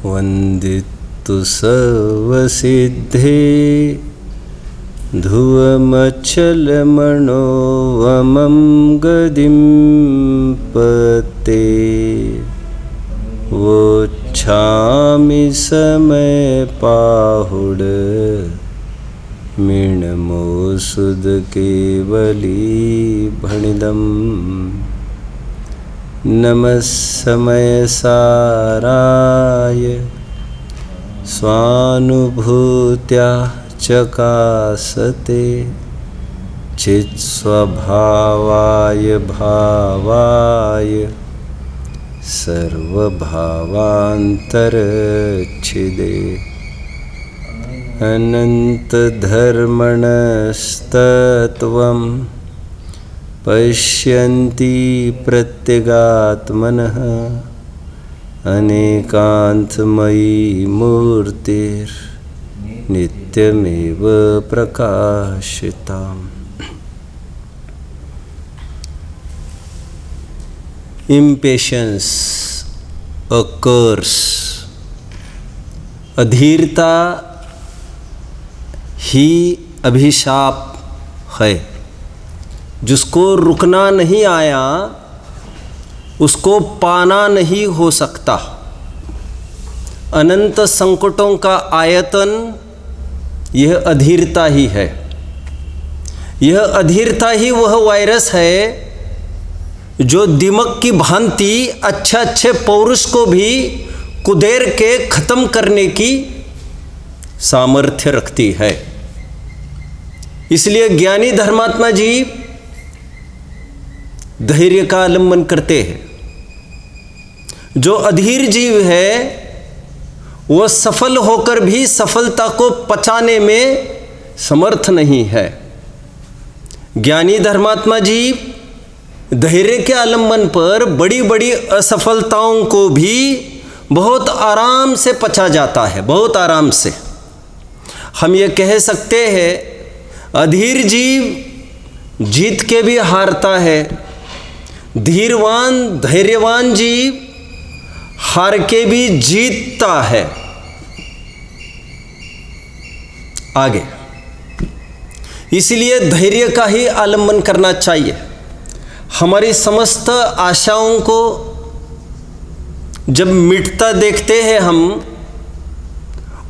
वन्दितु सर्वसिद्धे ध्रुवमचलमनोवमं गदिं पते वोच्छामि समयपाहुड मीणमोसुद केवलीभणिदम् नमः समयसाराय स्वानुभूत्या चकासते चित्स्वभावाय भावाय सर्वभावान्तरच्छिदे अनन्तधर्मणस्तत्त्वं पश्यन्ति प्रत्यगात्मनः अनेकान्तमयी मूर्तिर्नित्यमेव प्रकाशिताम्। Impatience, a curse. अधीरता ही अभिशाप है। जिसको रुकना नहीं आया उसको पाना नहीं हो सकता। अनंत संकटों का आयतन यह अधीरता ही है। यह अधीरता ही वह वायरस है जो दिमक की भांति अच्छे पौरुष को भी कुदेर के खत्म करने की सामर्थ्य रखती है। इसलिए ज्ञानी धर्मात्मा जी धैर्य का अवलंबन करते हैं। जो अधीर जीव है वह सफल होकर भी सफलता को पचाने में समर्थ नहीं है। ज्ञानी धर्मात्मा जीव धैर्य के आलंबन पर बड़ी बड़ी असफलताओं को भी बहुत आराम से पचा जाता है, बहुत आराम से। हम ये कह सकते हैं अधीर जीव जीत के भी हारता है, धीरवान धैर्यवान जीव हार के भी जीतता है। आगे इसलिए धैर्य का ही आलंबन करना चाहिए। हमारी समस्त आशाओं को जब मिटता देखते हैं हम,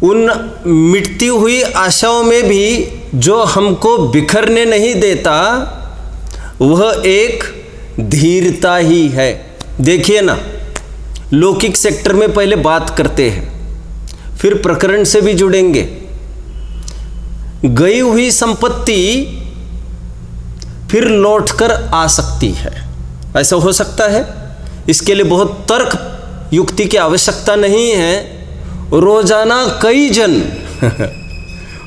उन मिटती हुई आशाओं में भी जो हमको बिखरने नहीं देता वह एक धीरता ही है। देखिए ना, लौकिक सेक्टर में पहले बात करते हैं, फिर प्रकरण से भी जुड़ेंगे। गई हुई संपत्ति फिर लौटकर आ सकती है, ऐसा हो सकता है। इसके लिए बहुत तर्क युक्ति की आवश्यकता नहीं है। रोजाना कई जन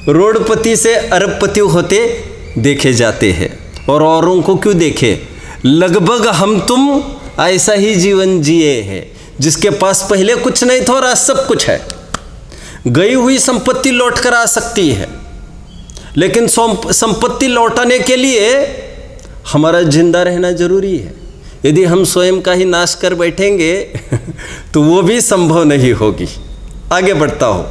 रोडपति से अरबपति होते देखे जाते हैं, और औरों को क्यों देखे, लगभग हम तुम ऐसा ही जीवन जिए हैं जिसके पास पहले कुछ नहीं था और आज सब कुछ है। गई हुई संपत्ति लौटकर आ सकती है, लेकिन संपत्ति लौटाने के लिए हमारा जिंदा रहना जरूरी है। यदि हम स्वयं का ही नाश कर बैठेंगे तो वो भी संभव नहीं होगी। आगे बढ़ता हो।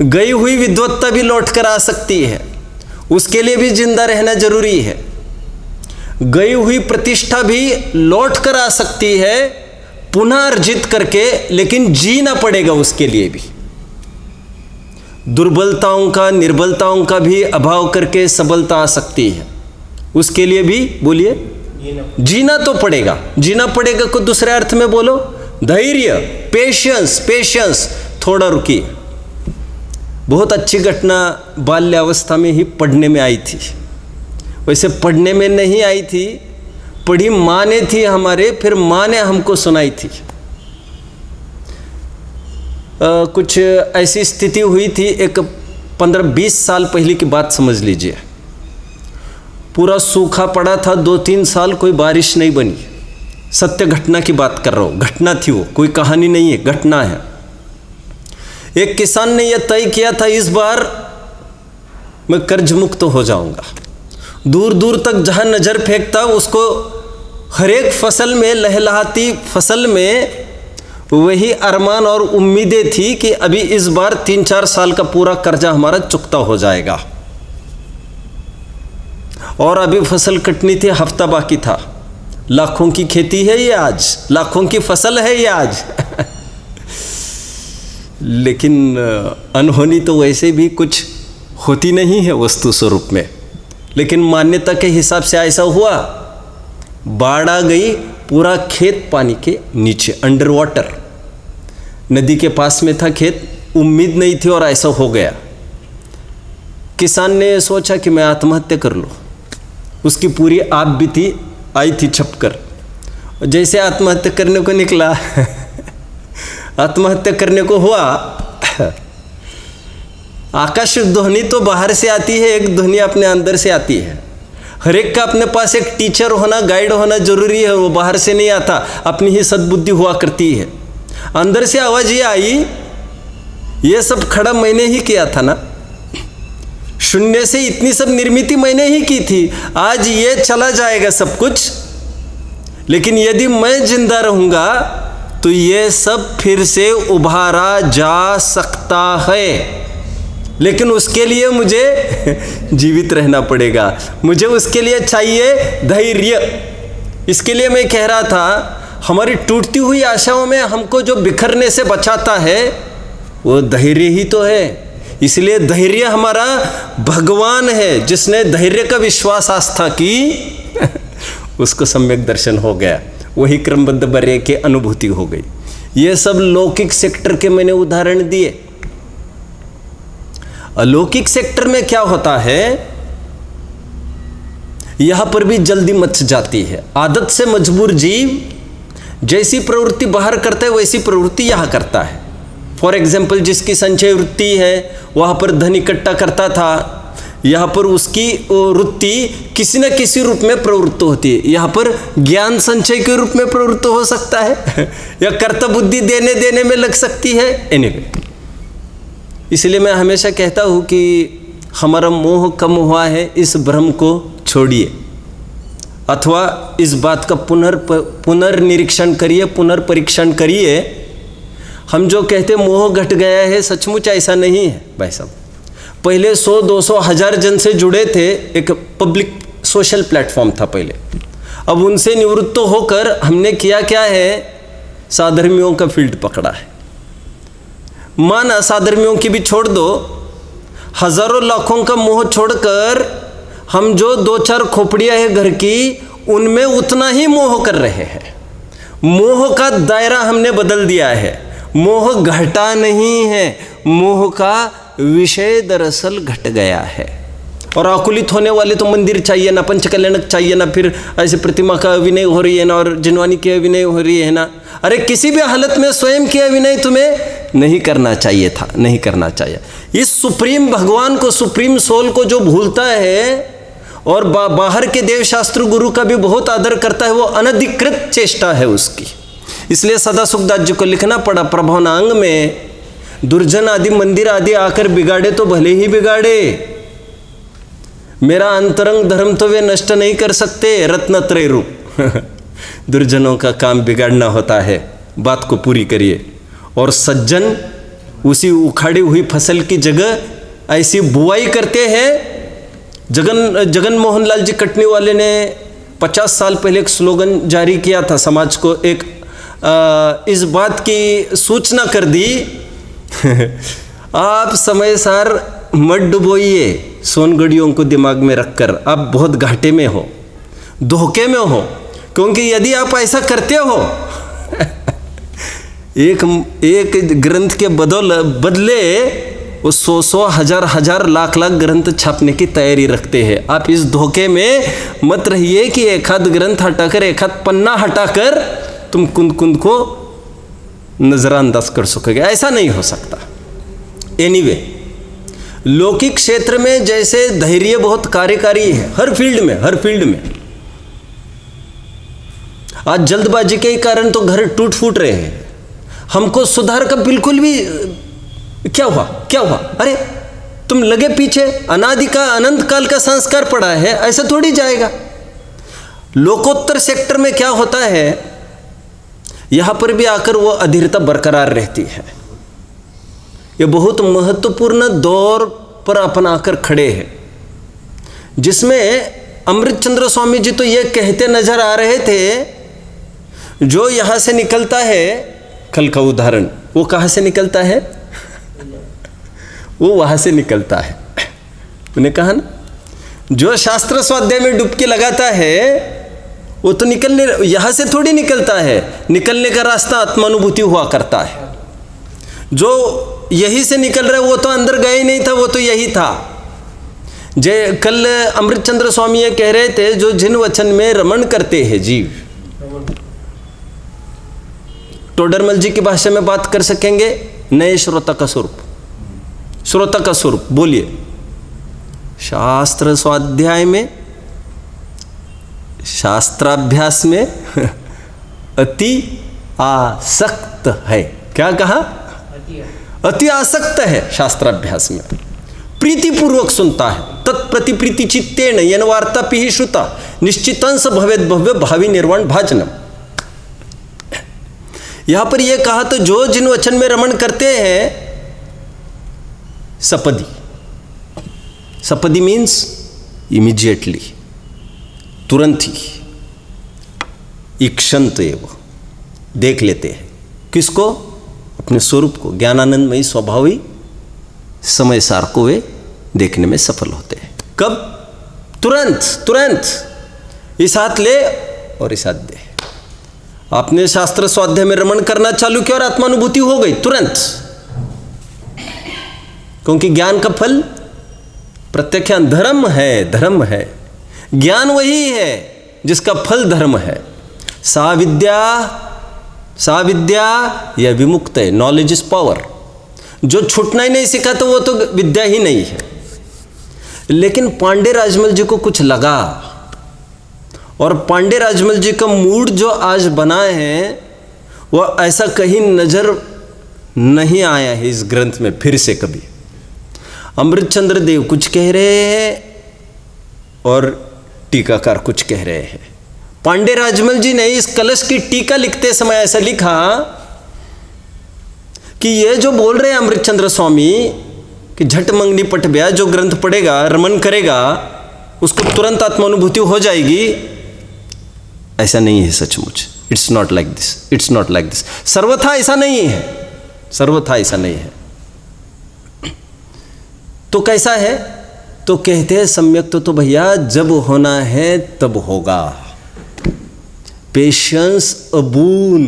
गई हुई विद्वत्ता भी लौटकर आ सकती है, उसके लिए भी जिंदा रहना जरूरी है। गई हुई प्रतिष्ठा भी लौटकर आ सकती है पुनः अर्जित करके, लेकिन जीना पड़ेगा उसके लिए भी। दुर्बलताओं का निर्बलताओं का भी अभाव करके सबलता आ सकती है, उसके लिए भी बोलिए जीना तो पड़ेगा। जीना पड़ेगा को दूसरे अर्थ में बोलो धैर्य, पेशेंस। थोड़ा रुकिए। बहुत अच्छी घटना बाल्यावस्था में ही पढ़ने में आई थी। वैसे पढ़ने में नहीं आई थी, पढ़ी माँ ने थी हमारे, फिर माँ ने हमको सुनाई थी। कुछ ऐसी स्थिति हुई थी, एक 15-20 साल पहले की बात समझ लीजिए। पूरा सूखा पड़ा था, 2-3 साल कोई बारिश नहीं बनी। सत्य घटना की बात कर रहा हूँ, घटना थी वो, कोई कहानी नहीं है, घटना है। एक किसान ने यह तय किया था इस बार मैं कर्ज मुक्त हो जाऊंगा। दूर दूर तक जहाँ नज़र फेंकता उसको हर एक फसल में, लहलहाती फसल में वही अरमान और उम्मीदें थी कि अभी इस बार 3-4 साल का पूरा कर्जा हमारा चुकता हो जाएगा, और अभी फसल कटनी थी, हफ्ता बाकी था। लाखों की खेती है ये आज, लाखों की फसल है ये आज। लेकिन अनहोनी तो वैसे भी कुछ होती नहीं है वस्तु स्वरूप में, लेकिन मान्यता के हिसाब से ऐसा हुआ, बाढ़ आ गई, पूरा खेत पानी के नीचे, अंडर वाटर, नदी के पास में था खेत, उम्मीद नहीं थी और ऐसा हो गया। किसान ने सोचा कि मैं आत्महत्या कर लूँ, उसकी पूरी आप बीती आई थी छपकर। जैसे आत्महत्या करने को निकला, आत्महत्या करने को हुआ, आकाश ध्वनि तो बाहर से आती है, एक ध्वनि अपने अंदर से आती है। हर एक का अपने पास एक टीचर होना, गाइड होना जरूरी है, वो बाहर से नहीं आता, अपनी ही सद्बुद्धि हुआ करती है। अंदर से आवाज ये आई, ये सब खड़ा मैंने ही किया था ना, शून्य से इतनी सब निर्मिति मैंने ही की थी, आज ये चला जाएगा सब कुछ, लेकिन यदि मैं जिंदा रहूंगा तो ये सब फिर से उभारा जा सकता है। लेकिन उसके लिए मुझे जीवित रहना पड़ेगा, मुझे उसके लिए चाहिए धैर्य। इसके लिए मैं कह रहा था, हमारी टूटती हुई आशाओं में हमको जो बिखरने से बचाता है वो धैर्य ही तो है। इसलिए धैर्य हमारा भगवान है, जिसने धैर्य का विश्वास आस्था की उसको सम्यक दर्शन हो गया, वही क्रमबद्ध बर्य की अनुभूति हो गई। ये सब लौकिक सेक्टर के मैंने उदाहरण दिए। अलौकिक सेक्टर में क्या होता है, यहां पर भी जल्दी मच जाती है। आदत से मजबूर जीव जैसी प्रवृत्ति बाहर करता है वैसी प्रवृत्ति यहां करता है। फॉर एग्जाम्पल, जिसकी संचय वृत्ति है वहां पर धन इकट्ठा करता था, यहाँ पर उसकी वृत्ति किसी न किसी रूप में प्रवृत्त होती है। यहाँ पर ज्ञान संचय के रूप में प्रवृत्त हो सकता है या कर्ता बुद्धि देने में लग सकती है। एनीवे, इसलिए मैं हमेशा कहता हूँ कि हमारा मोह कम हुआ है, इस भ्रम को छोड़िए, अथवा इस बात का पुनर्निरीक्षण करिए, पुनर्परीक्षण करिए। हम जो कहते मोह घट गया है, सचमुच ऐसा नहीं है भाई साहब। पहले 100, 200, 1000 जन से जुड़े थे, एक पब्लिक सोशल प्लेटफॉर्म था पहले। अब उनसे निवृत्त होकर हमने किया क्या है, साधर्मियों का फील्ड पकड़ा है। माना साधर्मियों की भी छोड़ दो, हजारों लाखों का मोह छोड़कर हम जो 2-4 खोपड़ियाँ है घर की, उनमें उतना ही मोह कर रहे हैं। मोह का दायरा हमने बदल दिया है। मोह घटा नहीं है, मोह का विषय दरअसल घट गया है। और आकुलित होने वाले तो मंदिर चाहिए ना, पंचकल्याणक चाहिए ना, फिर ऐसे प्रतिमा का अभिनय हो रही है ना, और जिनवानी की अभिनय हो रही है ना। अरे किसी भी हालत में स्वयं की अभिनय तुम्हें नहीं करना चाहिए था, नहीं करना चाहिए। इस सुप्रीम भगवान को, सुप्रीम सोल को जो भूलता है और बाहर के देवशास्त्र गुरु का भी बहुत आदर करता है, वो अनधिकृत चेष्टा है उसकी। इसलिए सदा सुखदास जी को लिखना पड़ा प्रभवनांग में, दुर्जन आदि मंदिर आदि आकर बिगाड़े तो भले ही बिगाड़े, मेरा अंतरंग धर्म तो वे नष्ट नहीं कर सकते, रत्नत्रय रूप। दुर्जनों का काम बिगाड़ना होता है, बात को पूरी करिए। और सज्जन उसी उखाड़ी हुई फसल की जगह ऐसी बुआई करते हैं। जगन मोहन लाल जी कटनी वाले ने 50 साल पहले एक स्लोगन जारी किया था, समाज को एक इस बात की सूचना कर दी आप समय सार मत डुबोइए सोनगढ़ियों को दिमाग में रखकर, आप बहुत घाटे में हो, धोखे में हो। क्योंकि यदि आप ऐसा करते हो एक ग्रंथ के बदले वो 100 हजार लाख ग्रंथ छापने की तैयारी रखते हैं। आप इस धोखे में मत रहिए कि एक आध ग्रंथ हटाकर, एक आध पन्ना हटाकर तुम कुंद को नजरअंदाज कर सकोगे, ऐसा नहीं हो सकता। एनीवे, लौकिक क्षेत्र में जैसे धैर्य बहुत कार्यकारी है, हर फील्ड में। आज जल्दबाजी के कारण तो घर टूट फूट रहे हैं। हमको सुधार का बिल्कुल भी क्या हुआ, अरे तुम लगे पीछे, अनादि का अनंत काल का संस्कार पड़ा है, ऐसा थोड़ी जाएगा। लोकोत्तर सेक्टर में क्या होता है, यहाँ पर भी आकर वो अधीरता बरकरार रहती है। ये बहुत महत्वपूर्ण दौर पर अपन आकर खड़े हैं, जिसमें अमृतचंद्र स्वामी जी तो ये कहते नजर आ रहे थे, जो यहाँ से निकलता है, कल का उदाहरण, वो कहाँ से निकलता है? वो वहाँ से निकलता है। उन्हें कहा ना, जो शास्त्र स्वाध्याय में डुबकी लगाता है वो तो निकलने, यहाँ से थोड़ी निकलता है, निकलने का रास्ता आत्मानुभूति हुआ करता है। जो यही से निकल रहा है वो तो अंदर गए नहीं था, वो तो यही था। जय कल अमृतचंद्र स्वामी ये कह रहे थे, जो जिन वचन में रमण करते हैं जीव, टोडरमल जी की भाषा में बात कर सकेंगे, नए श्रोता का स्वरूप, श्रोता का स्वरूप बोलिए। शास्त्र स्वाध्याय में, शास्त्राभ्यास में अति आसक्त है। क्या कहा? अति आसक्त है शास्त्राभ्यास में, प्रीतिपूर्वक सुनता है। तत्प्रति प्रीति चित्तेन यन वार्ता पिहि श्रुता निश्चितंस भवेद भव्य भावी निर्वाण भाजनम। यहां पर यह कहा तो जो जिन वचन में रमण करते हैं, सपदी, सपदी मीन्स इमीडिएटली, तुरंत ही, इक्षंत एवं देख लेते हैं। किसको? अपने स्वरूप को, ज्ञानानंदमयी स्वभावी समय सार को वे देखने में सफल होते हैं। कब? तुरंत, तुरंत इस हाथ ले और इस हाथ दे। आपने शास्त्र स्वाध्याय में रमण करना चालू किया और आत्मानुभूति हो गई तुरंत, क्योंकि ज्ञान का फल प्रत्यक्ष धर्म है, धर्म है। ज्ञान वही है जिसका फल धर्म है। सा विद्या यह विमुक्त है, नॉलेज इज पावर। जो छूटना ही नहीं सीखा तो वो तो विद्या ही नहीं है। लेकिन पांडे राजमल जी को कुछ लगा, और पांडे राजमल जी का मूड जो आज बना है वो ऐसा कहीं नजर नहीं आया है इस ग्रंथ में फिर से कभी। अमृतचंद्र देव कुछ कह रहे हैं और टीकाकार कुछ कह रहे हैं। पांडे राजमल जी ने इस कलश की टीका लिखते समय ऐसा लिखा कि ये जो बोल रहे हैं अमृतचंद्र स्वामी कि झट मंगनी पट ब्या, जो ग्रंथ पढ़ेगा, रमन करेगा, उसको तुरंत आत्मानुभूति हो जाएगी, ऐसा नहीं है सचमुच। It's not like this, it's not like this. सर्वथा ऐसा नहीं है, सर्वथा ऐसा नहीं है। तो कैसा है? तो कहते हैं सम्यक तो भैया जब होना है तब होगा। पेशेंस अबून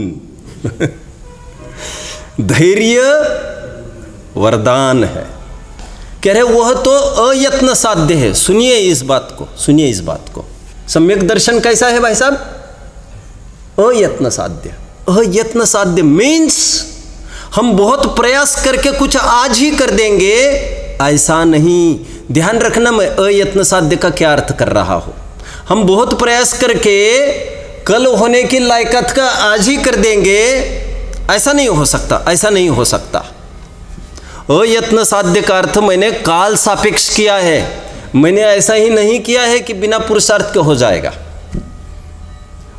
धैर्य वरदान है। कह रहे वह तो अयत्न साध्य है। सुनिए इस बात को, सुनिए इस बात को। सम्यक दर्शन कैसा है भाई साहब? अयत्न साध्य। अयत्न साध्य मीन्स हम बहुत प्रयास करके कुछ आज ही कर देंगे, ऐसा नहीं। ध्यान रखना मैं अयत्न साध्य का क्या अर्थ कर रहा हूं। हम बहुत प्रयास करके कल होने की लायकात का आज ही कर देंगे, ऐसा नहीं हो सकता, ऐसा नहीं हो सकता। अयत्न साध्य का अर्थ मैंने काल सापेक्ष किया है। मैंने ऐसा ही नहीं किया है कि बिना पुरुषार्थ के हो जाएगा।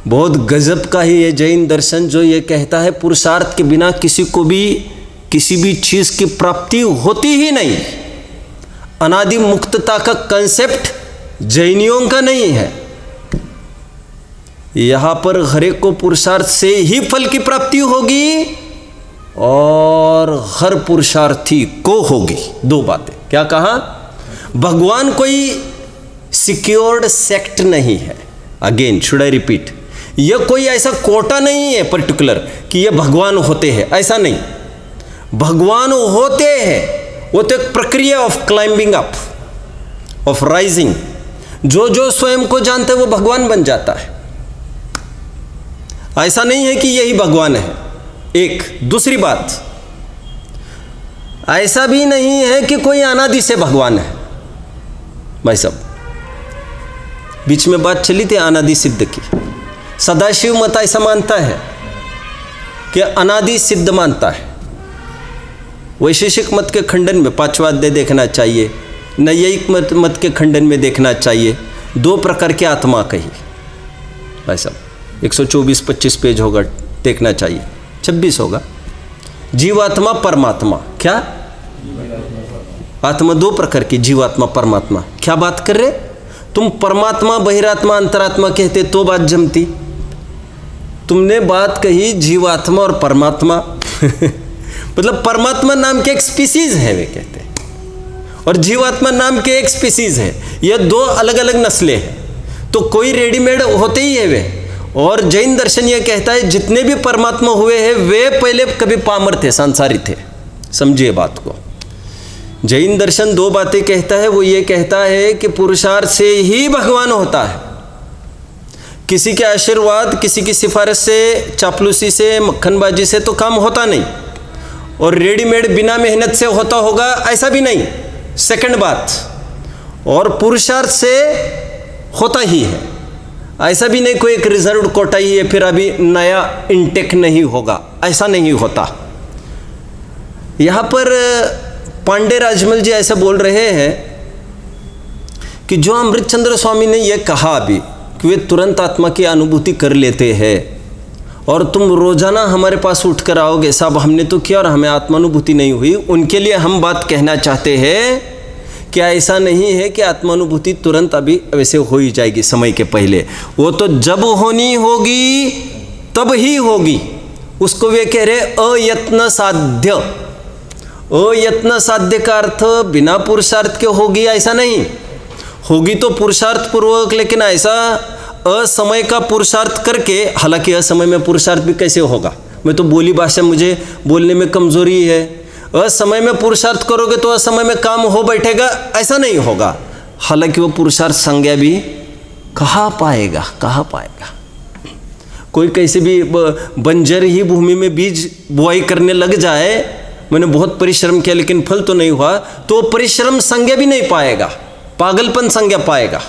बहुत गजब का ही ये जैन दर्शन जो ये कहता है पुरुषार्थ के बिना किसी को भी किसी भी चीज की प्राप्ति होती ही नहीं। अनादि मुक्तता का कंसेप्ट जैनियों का नहीं है। यहां पर हर एक को पुरुषार्थ से ही फल की प्राप्ति होगी और हर पुरुषार्थी को होगी। दो बातें। क्या कहा? भगवान कोई सिक्योर्ड सेक्ट नहीं है। अगेन शुड आई रिपीट, यह कोई ऐसा कोटा नहीं है पर्टिकुलर कि ये भगवान होते हैं, ऐसा नहीं। भगवान होते हैं, वो तो एक प्रक्रिया of climbing up, of rising. जो जो स्वयं को जानता है वो भगवान बन जाता है। ऐसा नहीं है कि यही भगवान है। एक दूसरी बात, ऐसा भी नहीं है कि कोई अनादि से भगवान है। भाई साहब, बीच में बात चली थी अनादि सिद्ध की। सदाशिव मत ऐसा मानता है कि अनादि सिद्ध मानता है। वैशेषिक मत के खंडन में 5वां अध्याय देखना चाहिए, नैयायिक मत के खंडन में देखना चाहिए। दो प्रकार की आत्मा कही। भाई साहब 124-25 पेज होगा देखना चाहिए। 26 होगा। जीवात्मा परमात्मा। क्या? आत्मा दो प्रकार की, जीवात्मा परमात्मा। क्या बात कर रहे? तुम परमात्मा बहिरात्मा अंतरात्मा कहते तो बात जमती। तुमने बात कही जीवात्मा और परमात्मा मतलब परमात्मा नाम के एक स्पीसीज है वे कहते हैं, और जीवात्मा नाम के एक स्पीसीज है। ये दो अलग अलग नस्लें हैं, तो कोई रेडीमेड होते ही है वे। और जैन दर्शन ये कहता है जितने भी परमात्मा हुए हैं वे पहले कभी पामर थे, सांसारी थे। समझिए बात को। जैन दर्शन दो बातें कहता है। वो ये कहता है कि पुरुषार्थ से ही भगवान होता है, किसी के आशीर्वाद, किसी की सिफारिश से, चापलूसी से, मक्खनबाजी से तो काम होता नहीं, और रेडीमेड बिना मेहनत से होता होगा ऐसा भी नहीं। सेकंड बात, और पुरुषार्थ से होता ही है, ऐसा भी नहीं कोई एक रिजर्व कोटा ही है फिर अभी नया इनटेक नहीं होगा, ऐसा नहीं होता। यहाँ पर पांडे राजमल जी ऐसे बोल रहे हैं कि जो अमृतचंद्र स्वामी ने यह कहा अभी कि वे तुरंत आत्मा की अनुभूति कर लेते हैं, और तुम रोजाना हमारे पास उठकर आओगे साहब हमने तो किया और हमें आत्मानुभूति नहीं हुई, उनके लिए हम बात कहना चाहते हैं कि ऐसा नहीं है कि आत्मानुभूति तुरंत अभी वैसे हो ही जाएगी समय के पहले। वो तो जब होनी होगी तब ही होगी। उसको वे कह रहे अयत्न साध्य। अयत्न साध्य का अर्थ बिना पुरुषार्थ के होगी ऐसा नहीं, होगी तो पुरुषार्थ पूर्वक, लेकिन ऐसा असमय का पुरुषार्थ करके। हालांकि असमय में पुरुषार्थ भी कैसे होगा, मैं तो बोली भाषा, मुझे बोलने में कमजोरी है। असमय में पुरुषार्थ करोगे तो असमय में काम हो बैठेगा, ऐसा नहीं होगा। हालांकि वो पुरुषार्थ संज्ञा भी कहाँ पाएगा, कहाँ पाएगा। कोई कैसे भी बंजर ही भूमि में बीज बुआई करने लग जाए, मैंने बहुत परिश्रम किया लेकिन फल तो नहीं हुआ, तो परिश्रम संज्ञा भी नहीं पाएगा, पागलपन संज्ञा पाएगा।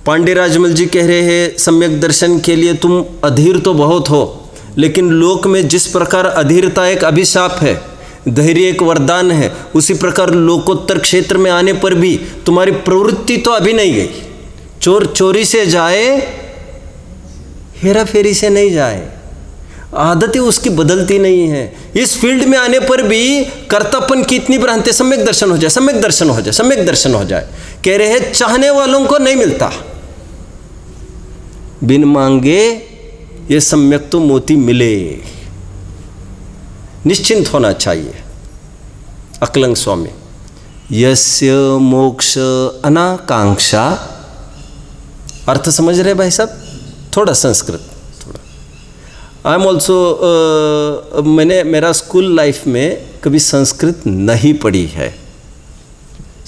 पांडे राजमल जी कह रहे हैं सम्यक दर्शन के लिए तुम अधीर तो बहुत हो, लेकिन लोक में जिस प्रकार अधीरता एक अभिशाप है, धैर्य एक वरदान है, उसी प्रकार लोकोत्तर क्षेत्र में आने पर भी तुम्हारी प्रवृत्ति तो अभी नहीं गई। चोर चोरी से जाए, हेरा फेरी से नहीं जाए, आदतें उसकी बदलती नहीं है। इस फील्ड में आने पर भी कर्तापन की इतनी भ्रांति, सम्यक दर्शन हो जाए, सम्यक दर्शन हो जाए, सम्यक दर्शन हो जाए। कह रहे हैं चाहने वालों को नहीं मिलता, बिन मांगे ये सम्यक तो मोती मिले। निश्चिंत होना चाहिए। अकलंग स्वामी, यस्य मोक्ष अनाकांक्षा, अर्थ समझ रहे भाई साहब? थोड़ा संस्कृत, थोड़ा। आई एम ऑल्सो, मैंने मेरा स्कूल लाइफ में कभी संस्कृत नहीं पढ़ी है।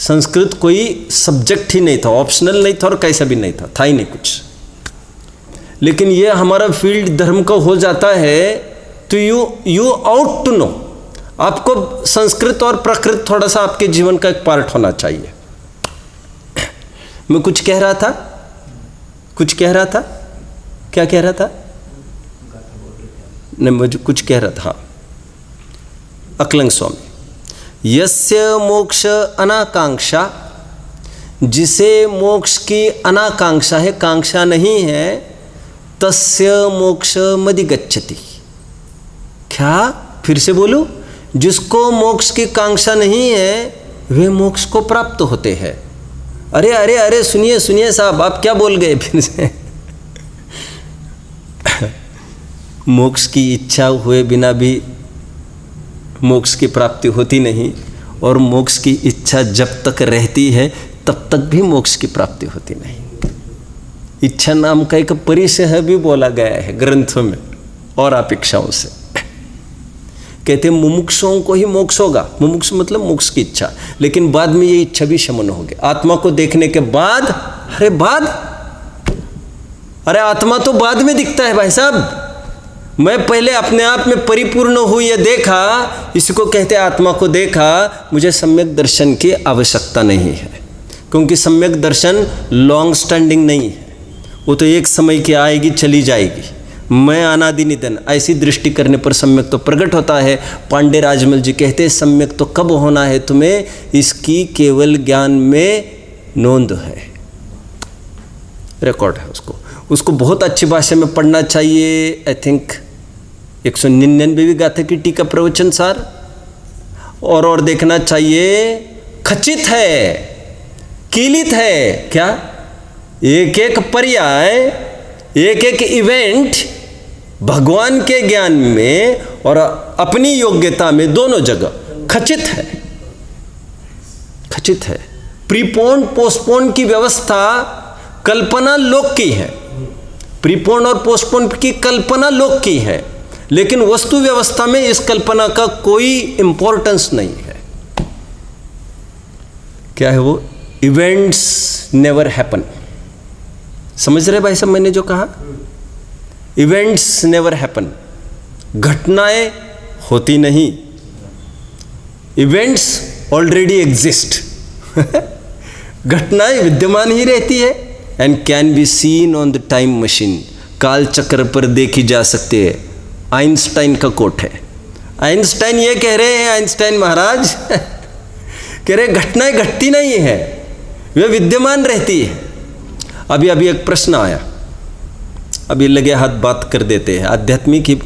संस्कृत कोई सब्जेक्ट ही नहीं था, ऑप्शनल नहीं था और कैसा भी नहीं था ही नहीं कुछ। लेकिन ये हमारा फील्ड धर्म का हो जाता है तो यू आउट टू नो। आपको संस्कृत और प्रकृत थोड़ा सा आपके जीवन का एक पार्ट होना चाहिए। मैं कुछ कह रहा था, कुछ कह रहा था, क्या कह रहा था? नहीं, मुझे कुछ कह रहा था। हाँ, अकलंग स्वामी, यस्य मोक्ष अनाकांक्षा, जिसे मोक्ष की अनाकांक्षा है, कांक्षा नहीं है, तस्य मोक्ष मदिगच्छति। क्या? फिर से बोलूं? जिसको मोक्ष की कांक्षा नहीं है वे मोक्ष को प्राप्त होते हैं। अरे अरे अरे सुनिए सुनिए साहब, आप क्या बोल गए फिर से? मोक्ष की इच्छा हुए बिना भी मोक्ष की प्राप्ति होती नहीं, और मोक्ष की इच्छा जब तक रहती है तब तक भी मोक्ष की प्राप्ति होती नहीं। इच्छा नाम का एक परिचय भी बोला गया है ग्रंथों में और अपेक्षाओं से। कहते हैं मुमुक्षुओं को ही मोक्ष होगा। मुमुक्ष मतलब मोक्ष की इच्छा, लेकिन बाद में ये इच्छा भी शमन होगी। आत्मा को देखने के बाद, अरे आत्मा तो बाद में दिखता है भाई साहब। मैं पहले अपने आप में परिपूर्ण हूँ ये देखा, इसी को कहते हैं आत्मा को देखा। मुझे सम्यक दर्शन की आवश्यकता नहीं है, क्योंकि सम्यक दर्शन लॉन्ग स्टैंडिंग नहीं है। वो तो एक समय की आएगी चली जाएगी। मैं अनादि निधन, ऐसी दृष्टि करने पर सम्यक तो प्रकट होता है। पांडे राजमल जी कहते हैं सम्यक तो कब होना है तुम्हें, इसकी केवल ज्ञान में नोंद है, रिकॉर्ड है। उसको बहुत अच्छी भाषा में पढ़ना चाहिए। आई थिंक 199वीं गाथा की टीका प्रवचन सार। और देखना चाहिए, खचित है, कीलित है क्या, एक एक पर्याय, एक एक इवेंट भगवान के ज्ञान में और अपनी योग्यता में दोनों जगह खचित है, खचित है। प्रीपोन पोस्टपोन की व्यवस्था कल्पना लोक की है, प्रीपोन और पोस्टपोन की कल्पना लोक की है, लेकिन वस्तु व्यवस्था में इस कल्पना का कोई इंपॉर्टेंस नहीं है। क्या है वो? Events never happen. समझ रहे भाई साहब मैंने जो कहा? इवेंट्स नेवर हैपन, घटनाएं होती नहीं, इवेंट्स ऑलरेडी एग्जिस्ट। घटनाएं विद्यमान ही रहती है। And can be seen on the time machine, काल चक्र पर देखी जा सकती है। आइंस्टाइन का कोट है। आइंस्टाइन ये कह रहे हैं, आइंस्टाइन महाराज कह रहे घटनाएं घटती नहीं है, वे विद्यमान रहती है। अभी एक प्रश्न आया, अभी लगे हाथ बात कर देते हैं आध्यात्मिक ही।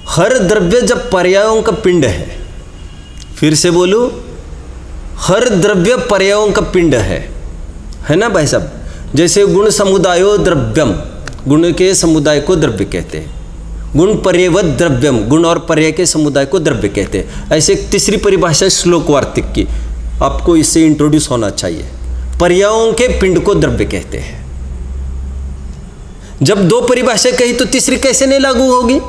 हर द्रव्य जब पर्यायों का पिंड है, फिर से बोलूं, हर द्रव्य पर्यायों का पिंड है ना भाई साहब? जैसे गुण समुदायो द्रव्यम, गुण के समुदाय को द्रव्य कहते हैं। गुण पर्यवत द्रव्यम, गुण और पर्याय के समुदाय को द्रव्य कहते हैं। ऐसे एक तीसरी परिभाषा श्लोक वार्तिक की, आपको इससे इंट्रोड्यूस होना चाहिए। पर्यायों के पिंड को द्रव्य कहते हैं। जब दो परिभाषा कही तो तीसरी कैसे नहीं लागू होगी?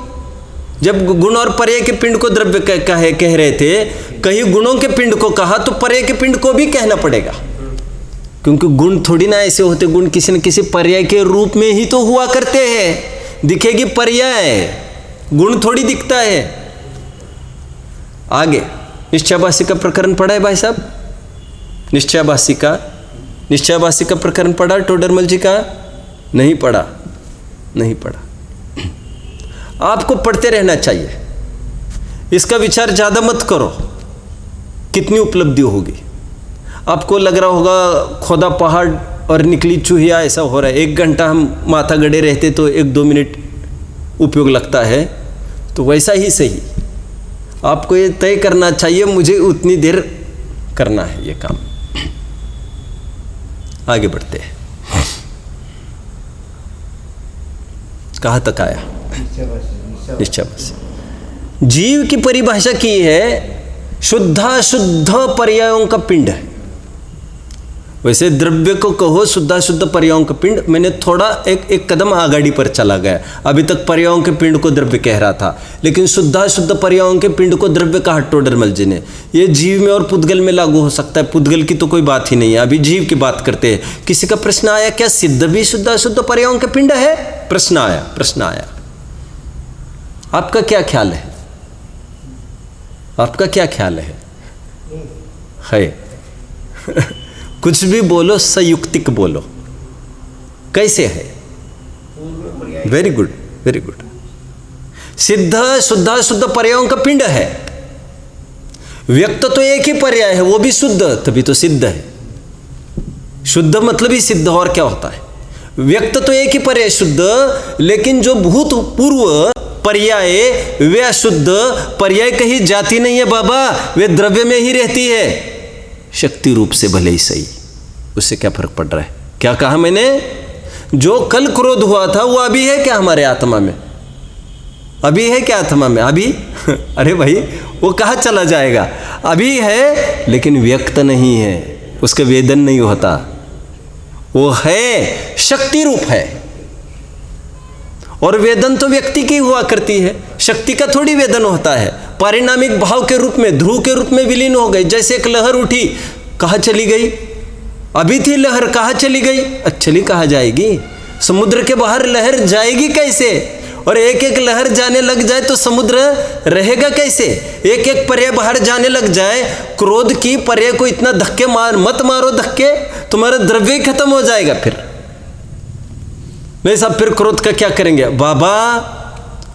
जब गुण और पर्याय के पिंड को द्रव्य कह रहे थे, कहीं गुणों के पिंड को कहा तो पर्याय के पिंड को भी कहना पड़ेगा, क्योंकि गुण थोड़ी ना ऐसे होते, गुण किसी न किसी पर्याय के रूप में ही तो हुआ करते हैं। दिखेगी पर्याय, गुण थोड़ी दिखता है। आगे निश्चयाभासी का प्रकरण पढ़ा है भाई साहब? निश्चयाभासी का प्रकरण पढ़ा टोडरमल जी का? नहीं पढ़ा, नहीं पढ़ा। आपको पढ़ते रहना चाहिए, इसका विचार ज़्यादा मत करो, कितनी उपलब्धि होगी। आपको लग रहा होगा खोदा पहाड़ और निकली चूहिया, ऐसा हो रहा है। 1 घंटा हम माथा गड़े रहते तो 1-2 मिनट उपयोग लगता है, तो वैसा ही सही आपको ये तय करना चाहिए, मुझे उतनी देर करना है ये काम। आगे बढ़ते हैं, कहाँ तक आया? निश्चयाभासी। जीव की परिभाषा की है शुद्धाशुद्ध पर्यायों का पिंड है। वैसे द्रव्य को कहो शुद्धाशुद्ध पर्यायों का पिंड, मैंने थोड़ा एक कदम आगाड़ी पर चला गया। अभी तक पर्यायों के पिंड को द्रव्य कह रहा था, लेकिन शुद्धाशुद्ध पर्यायों के पिंड को द्रव्य कहा टोडरमल जी ने। ये जीव में और पुद्गल में लागू हो सकता है, पुद्गल की तो कोई बात ही नहीं है। अभी जीव की बात करते हैं। किसी का प्रश्न आया, क्या सिद्ध भी शुद्धाशुद्ध पर्यायों के पिंड है? प्रश्न आया। आपका क्या ख्याल है? आपका क्या ख्याल है? कुछ भी बोलो, संयुक्तिक बोलो। कैसे है? Very good, very good. सिद्ध शुद्ध पर्यायों का पिंड है। व्यक्त तो एक ही पर्याय है, वो भी शुद्ध, तभी तो सिद्ध है। शुद्ध मतलब ही सिद्ध, और क्या होता है? व्यक्त तो एक ही पर्याय शुद्ध, लेकिन जो भूतपूर्व पर्याय वे अशुद्ध। पर्याय कहीं जाती नहीं है बाबा, वे द्रव्य में ही रहती है, शक्ति रूप से भले ही सही। उससे क्या फर्क पड़ रहा है? क्या कहा मैंने? जो कल क्रोध हुआ था वो अभी है क्या हमारे आत्मा में? अभी है क्या आत्मा में? अभी अरे भाई वो कहाँ चला जाएगा? अभी है, लेकिन व्यक्त नहीं है, उसका वेदन नहीं होता। वो है, शक्ति रूप है। और वेदन तो व्यक्ति की हुआ करती है, शक्ति का थोड़ी वेदन होता है। पारिणामिक भाव के रूप में, ध्रुव के रूप में विलीन हो गई। जैसे एक लहर उठी, कहाँ चली गई? अभी थी लहर, कहाँ चली गई? चली कहाँ जाएगी? समुद्र के बाहर लहर जाएगी कैसे? और एक एक लहर जाने लग जाए तो समुद्र रहेगा कैसे? एक एक पर्याय बाहर जाने लग जाए, क्रोध की पर्याय को इतना धक्के मत मारो धक्के, तुम्हारा द्रव्य ही खत्म हो जाएगा। फिर नहीं साहब, फिर क्रोध का क्या करेंगे? बाबा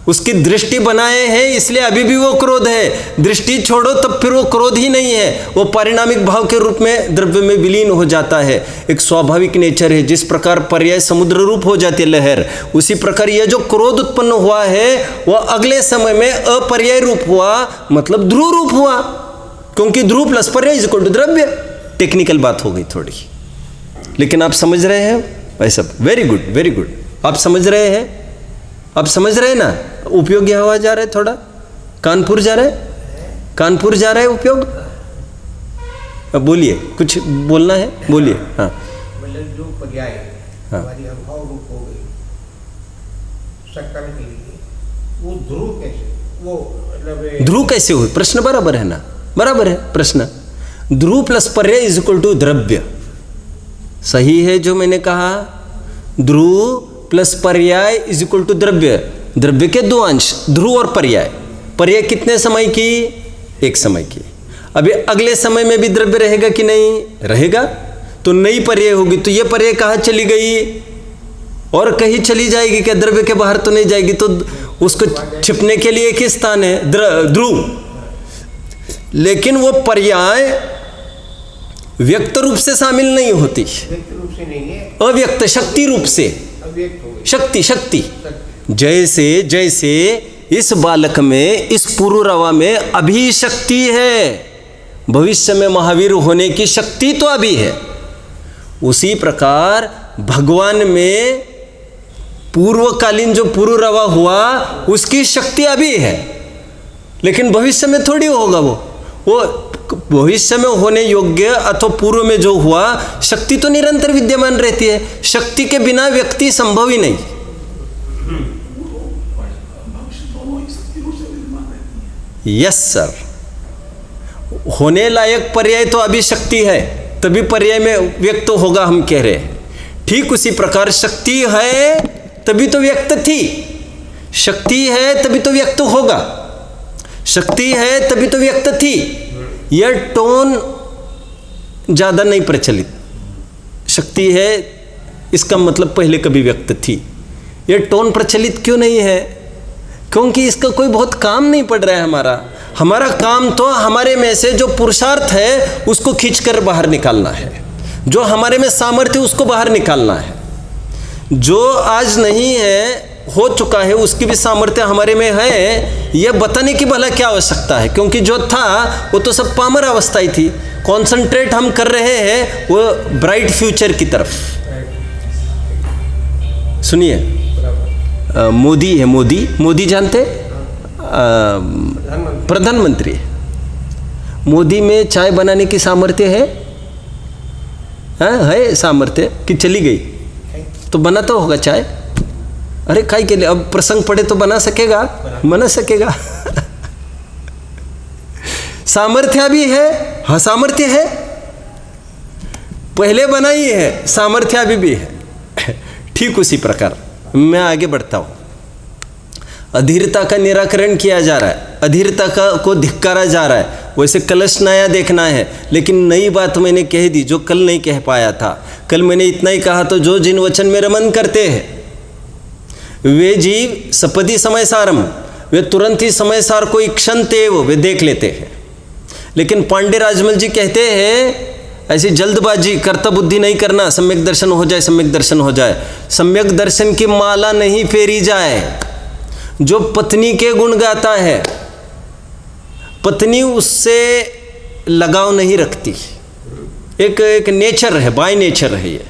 उसकी दृष्टि बनाए हैं इसलिए अभी भी वो क्रोध है। दृष्टि छोड़ो तब फिर वो क्रोध ही नहीं है, वो पारिणामिक भाव के रूप में द्रव्य में विलीन हो जाता है। एक स्वाभाविक नेचर है। जिस प्रकार पर्याय समुद्र रूप हो जाती है लहर, उसी प्रकार यह जो क्रोध उत्पन्न हुआ है वह अगले समय में अपर्याय रूप हुआ, मतलब ध्रुव रूप हुआ, क्योंकि ध्रुव प्लस पर्याय इज इक्वल टू द्रव्य। टेक्निकल बात हो गई थोड़ी, लेकिन आप समझ रहे हैं भाई सब? Very good, very good. आप समझ रहे हैं? आप समझ रहे हैं ना? उपयोगी हवा जा रहा है थोड़ा, कानपुर जा रहा है, कानपुर जा रहा है उपयोग। अब बोलिए, कुछ बोलना है बोलिए। हाँ, मतलब जो पर्याय हमारी अभाव रूप हो गई सकल के लिए, वो ध्रुव कैसे, वो मतलब ध्रुव कैसे हुई? प्रश्न बराबर है ना? बराबर है प्रश्न। ध्रुव प्लस पर्याय इज इक्वल टू द्रव्य। सही है जो मैंने कहा, ध्रुव प्लस पर्याय इज इक्वल टू द्रव्य। द्रव्य के दो अंश, ध्रुव और पर्याय। पर्याय कितने समय की? एक समय की। अभी अगले समय में भी द्रव्य रहेगा कि नहीं रहेगा? तो नई पर्याय होगी, तो ये पर्याय कहाँ चली गई? और कहीं चली जाएगी क्या? द्रव्य के बाहर तो नहीं जाएगी, तो उसको छिपने के लिए एक ही स्थान है ध्रुव। लेकिन वो पर्याय व्यक्त रूप से शामिल नहीं होती, व्यक्त रूप से नहीं है, अव्यक्त शक्ति रूप से। अव्यक्त हो गई शक्ति शक्ति जैसे जैसे इस बालक में, इस पुरुरवा में अभी शक्ति है, भविष्य में महावीर होने की शक्ति तो अभी है, उसी प्रकार भगवान में पूर्वकालीन जो पुरुरवा हुआ उसकी शक्ति अभी है, लेकिन भविष्य में थोड़ी होगा। वो भविष्य में होने योग्य अथवा पूर्व में जो हुआ शक्ति तो निरंतर विद्यमान रहती है। शक्ति के बिना व्यक्ति संभव ही नहीं। यस सर, होने लायक पर्याय तो अभी शक्ति है, तभी पर्याय में व्यक्त होगा, हम कह रहे हैं। ठीक उसी प्रकार शक्ति है तभी तो व्यक्त थी, शक्ति है तभी तो व्यक्त होगा, शक्ति है तभी तो व्यक्त थी। यह टोन ज़्यादा नहीं प्रचलित। शक्ति है इसका मतलब पहले कभी व्यक्त थी। यह टोन प्रचलित क्यों नहीं है? क्योंकि इसका कोई बहुत काम नहीं पड़ रहा है। हमारा काम तो हमारे में से जो पुरुषार्थ है उसको खींचकर बाहर निकालना है, जो हमारे में सामर्थ्य उसको बाहर निकालना है। जो आज नहीं है, हो चुका है, उसकी भी सामर्थ्य हमारे में है, यह बताने की भला क्या आवश्यकता है? क्योंकि जो था वो तो सब पामर अवस्था ही थी। कॉन्सेंट्रेट हम कर रहे हैं वो ब्राइट फ्यूचर की तरफ। सुनिए, मोदी है, मोदी जानते? प्रधानमंत्री। मोदी में चाय बनाने की सामर्थ्य है? हाँ है सामर्थ्य कि चली गई? तो बनाता होगा चाय। अरे काई के लिए, अब प्रसंग पड़े तो बना सकेगा, बना सकेगा। सामर्थ्य भी है, हाँ सामर्थ्य है, पहले बनाई है, सामर्थ्य अभी भी है। ठीक उसी प्रकार मैं आगे बढ़ता हूँ। अधीरता का निराकरण किया जा रहा है, अधीरता को धिक्कारा जा रहा है। वैसे कलश नया देखना है, लेकिन नई बात मैंने कह दी जो कल नहीं कह पाया था। कल मैंने इतना ही कहा, तो जो जिन वचन में रमन करते हैं वे जीव सपदी समय सारम, वे तुरंत ही समय सार को इक्षणते वे देख लेते हैं। लेकिन पांडे राजमल जी कहते हैं ऐसी जल्दबाजी कर्ता बुद्धि नहीं करना, सम्यक दर्शन हो जाए, सम्यक दर्शन हो जाए। सम्यक दर्शन की माला नहीं फेरी जाए। जो पत्नी के गुण गाता है, पत्नी उससे लगाव नहीं रखती, एक नेचर है, बाय नेचर है ये।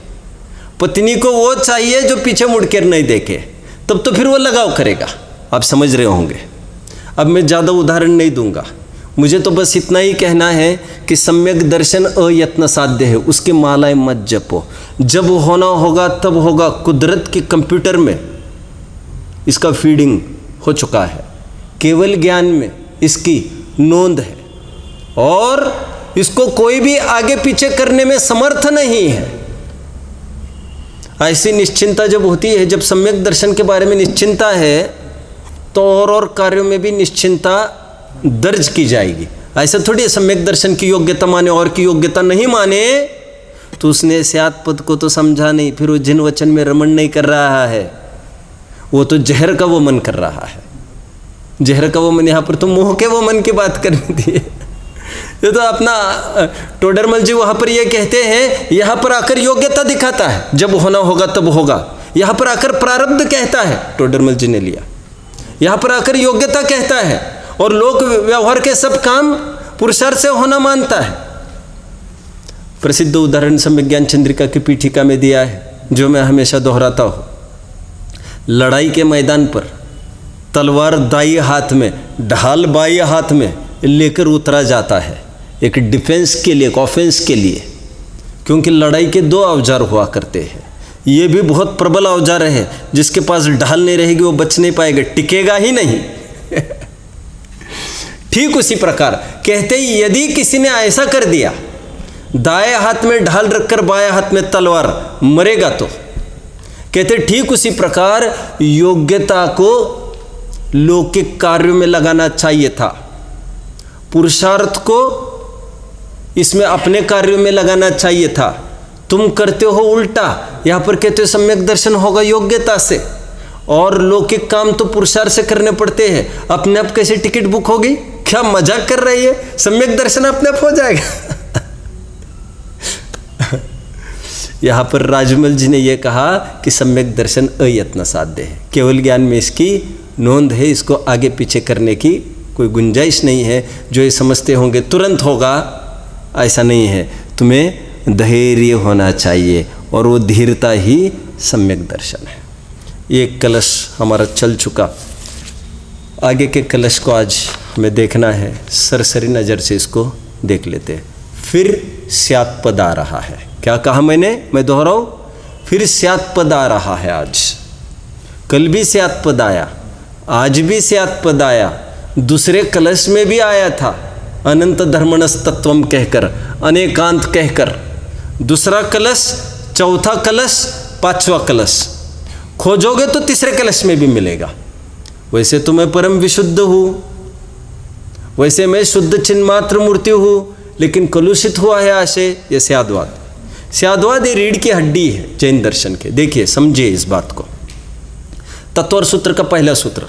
पत्नी को वो चाहिए जो पीछे मुड़कर नहीं देखे, तब तो फिर वो लगाव करेगा। आप समझ रहे होंगे। अब मैं ज़्यादा उदाहरण नहीं दूंगा, मुझे तो बस इतना ही कहना है कि सम्यक दर्शन अयत्न साध्य है, उसकी मालाएं मत जपो। जब होना होगा तब होगा। कुदरत के कंप्यूटर में इसका फीडिंग हो चुका है, केवल ज्ञान में इसकी नोंद है, और इसको कोई भी आगे पीछे करने में समर्थ नहीं है। ऐसी निश्चिंता जब होती है, जब सम्यक दर्शन के बारे में निश्चिंता है, तो और कार्यों में भी निश्चिंता दर्ज की जाएगी। ऐसा थोड़ी सम्यक दर्शन की योग्यता माने और की योग्यता नहीं माने तो उसने स्यात् पद को तो समझा नहीं, फिर वो जिन वचन में रमण नहीं कर रहा है, वो तो जहर का वो मन कर रहा है। जहर का वो मन, यहाँ पर तो मोह के वो मन की बात करनी थी। ये तो अपना टोडरमल जी वहाँ पर ये कहते हैं, यहाँ पर आकर योग्यता दिखाता है, जब होना होगा तब होगा। यहाँ पर आकर प्रारब्ध कहता है, टोडरमल जी ने लिया। यहाँ पर आकर योग्यता कहता है, और लोक व्यवहार के सब काम पुरुषार्थ से होना मानता है। प्रसिद्ध उदाहरण सम्यक ज्ञान चंद्रिका की पीठिका में दिया है, जो मैं हमेशा दोहराता हूँ। लड़ाई के मैदान पर तलवार दाई हाथ में, ढाल बाई हाथ में लेकर उतरा जाता है, एक डिफेंस के लिए, एक ऑफेंस के लिए। क्योंकि लड़ाई के दो औजार हुआ करते हैं। ये भी बहुत प्रबल औजार है, जिसके पास ढाल नहीं रहेगी वो बच नहीं पाएगा, टिकेगा ही नहीं। ठीक उसी प्रकार कहते ही, यदि किसी ने ऐसा कर दिया, दाएं हाथ में ढाल रखकर बाएं हाथ में तलवार, मरेगा तो। कहते ठीक उसी प्रकार योग्यता को लौकिक कार्यों में लगाना चाहिए था, पुरुषार्थ को इसमें अपने कार्यों में लगाना चाहिए था। तुम करते हो उल्टा। यहाँ पर कहते हो सम्यक दर्शन होगा योग्यता से, और लौकिक काम तो पुरुषार्थ से करने पड़ते हैं। अपने आप कैसे टिकट बुक होगी? क्या मजाक कर रही है? सम्यक दर्शन अपने आप हो जाएगा। यहाँ पर राजमल जी ने यह कहा कि सम्यक दर्शन अयत्न साध्य है, केवल ज्ञान में इसकी नोंद है, इसको आगे पीछे करने की कोई गुंजाइश नहीं है। जो ये समझते होंगे तुरंत होगा, ऐसा नहीं है। तुम्हें धैर्य होना चाहिए, और वो धीरता ही सम्यक दर्शन है। ये कलश हमारा चल चुका, आगे के कलश को आज हमें देखना है, सरसरी नज़र से इसको देख लेते हैं। फिर स्यात् पद आ रहा है। क्या कहा मैंने? मैं दोहराऊं, फिर स्यात् पद आ रहा है। आज कल भी स्यात् पद आया, आज भी स्यात् पद आया, दूसरे कलश में भी आया था, अनंत धर्मणस तत्वम कहकर, अनेकांत कहकर। दूसरा कलश, चौथा कलश, पांचवा कलश खोजोगे तो तीसरे कलश में भी मिलेगा। वैसे तो मैं परम विशुद्ध हूँ, वैसे मैं शुद्ध चिन्मात्र मूर्ति हूँ, लेकिन कलुषित हुआ है आशय। ये स्याद्वाद, स्याद्वाद ये रीढ़ की हड्डी है जैन दर्शन के। देखिए, समझिए इस बात को। तत्वर सूत्र का पहला सूत्र,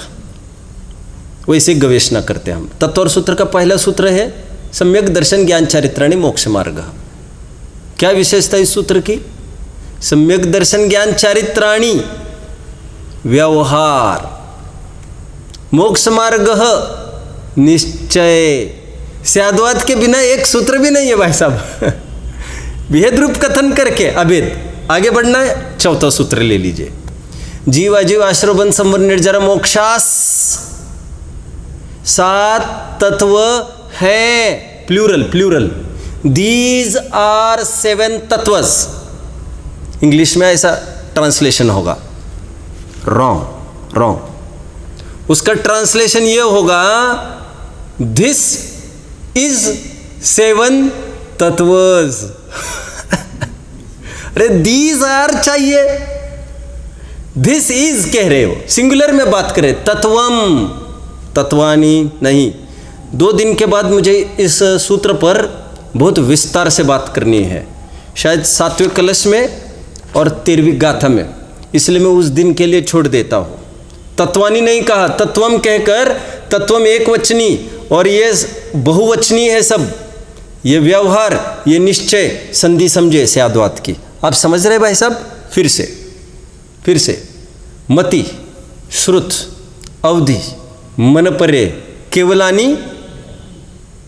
वैसे गवेषणा करते हैं हम। तत्वर सूत्र का पहला सूत्र है सम्यक दर्शन ज्ञान चारित्राणि मोक्ष मार्ग। क्या विशेषता इस सूत्र की? सम्यक दर्शन ज्ञान चारित्राणि व्यवहार, मोक्ष मार्ग निश्चय। स्याद्वाद के बिना एक सूत्र भी नहीं है भाई साहब। भेद रूप कथन करके अभेद आगे बढ़ना है। चौथा सूत्र ले लीजिए, जीव अजीव आश्रय बंध संवर निर्जरा मोक्षास। 7 तत्व है, प्लूरल प्लूरल। दीज आर 7 तत्वस। इंग्लिश में ऐसा ट्रांसलेशन होगा, रॉन्ग रॉन्ग। उसका ट्रांसलेशन ये होगा, दिस इज 7 तत्वस। अरे दीज आर चाहिए, दिस इज कह रहे हो, सिंगुलर में बात करें। तत्वम, तत्वानी नहीं। 2 दिन के बाद मुझे इस सूत्र पर बहुत विस्तार से बात करनी है, शायद 7वें कलश में और 13वीं गाथा में, इसलिए मैं उस दिन के लिए छोड़ देता हूँ। तत्वानी नहीं कहा, तत्वम कहकर, तत्वम एक वचनी और ये बहुवचनी है सब। ये व्यवहार, ये निश्चय, संधि समझे स्याद्वाद की। आप समझ रहे भाई साहब? फिर से मति, श्रुत, अवधि, मनपरे, केवलानी,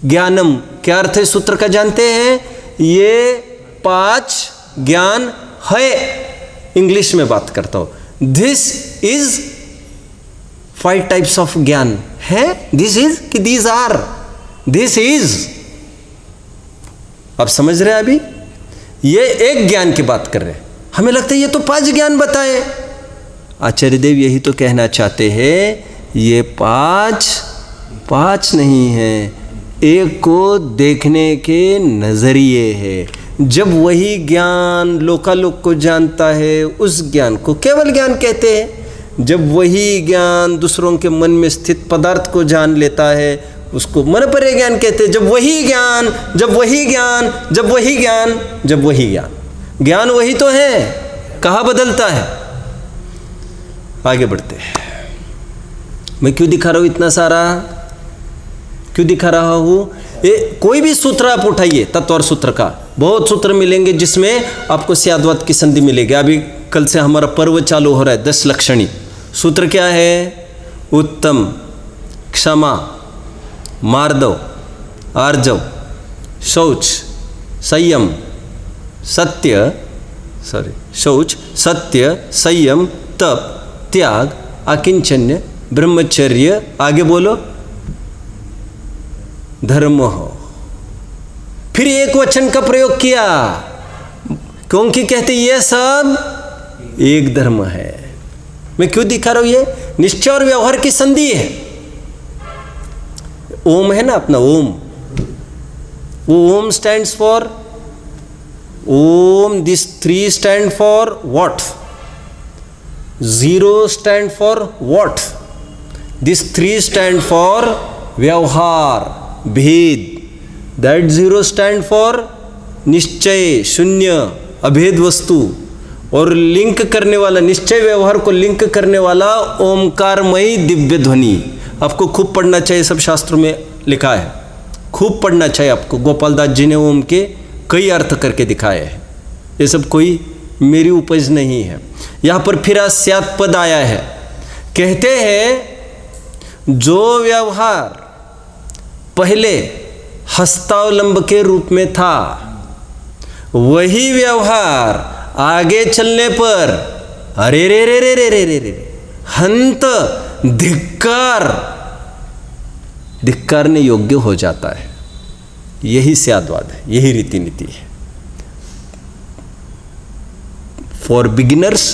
ज्ञानम। क्या अर्थ है सूत्र का जानते हैं? ये 5 ज्ञान है। इंग्लिश में बात करता हूं। दिस इज 5 टाइप्स ऑफ ज्ञान है। दिस इज कि दीज आर, दिस इज। आप समझ रहे हैं? अभी ये एक ज्ञान की बात कर रहे हैं, हमें लगता है ये तो 5 ज्ञान बताए। आचार्य देव यही तो कहना चाहते हैं, ये 5 नहीं है, एक को देखने के नजरिए है। जब वही ज्ञान लोकालोक को जानता है, उस ज्ञान को केवल ज्ञान कहते हैं। जब वही ज्ञान दूसरों के मन में स्थित पदार्थ को जान लेता है, उसको मनपरे ज्ञान कहते हैं। जब वही ज्ञान, जब वही ज्ञान, जब वही ज्ञान, जब वही ज्ञान, ज्ञान वही तो है, कहाँ बदलता है? आगे बढ़ते हैं। मैं क्यों दिखा रहा हूँ इतना सारा, क्यों दिखा रहा हूँ? कोई भी सूत्र आप उठाइए तत्व और सूत्र का, बहुत सूत्र मिलेंगे जिसमें आपको स्याद्वाद की संधि मिलेगी। अभी कल से हमारा पर्व चालू हो रहा है 10 लक्षणी। सूत्र क्या है? उत्तम, क्षमा, मार्दव, आर्जव, शौच, संयम, सत्य, शौच, सत्य, संयम, तप, त्याग, अकिंचन्य, ब्रह्मचर्य, आगे बोलो, धर्म हो। फिर एक वचन का प्रयोग किया क्योंकि कहते ये सब एक धर्म है। मैं क्यों दिखा रहा हूं? ये निश्चय और व्यवहार की संधि है। ओम है ना अपना ओम, वो Om stands for Om, this 3 stand for what? 0 stand for what? This 3 stand for व्यवहार, भेद। दैट 0 स्टैंड फॉर निश्चय, शून्य, अभेद वस्तु। और लिंक करने वाला, निश्चय व्यवहार को लिंक करने वाला ओमकारमयी दिव्य ध्वनि। आपको खूब पढ़ना चाहिए, सब शास्त्रों में लिखा है, खूब पढ़ना चाहिए आपको। गोपाल दास जी ने ओम के कई अर्थ करके दिखाए हैं, ये सब कोई मेरी उपज नहीं है। यहाँ पर फिर स्यात् पद आया है। कहते हैं जो व्यवहार पहले हस्तावलंब के रूप में था, वही व्यवहार आगे चलने पर अरे रे रे रे रे रे रे रे हंत, धिक्कारने योग्य हो जाता है। यही स्याद्वाद है, यही रीति नीति है। फॉर बिगिनर्स,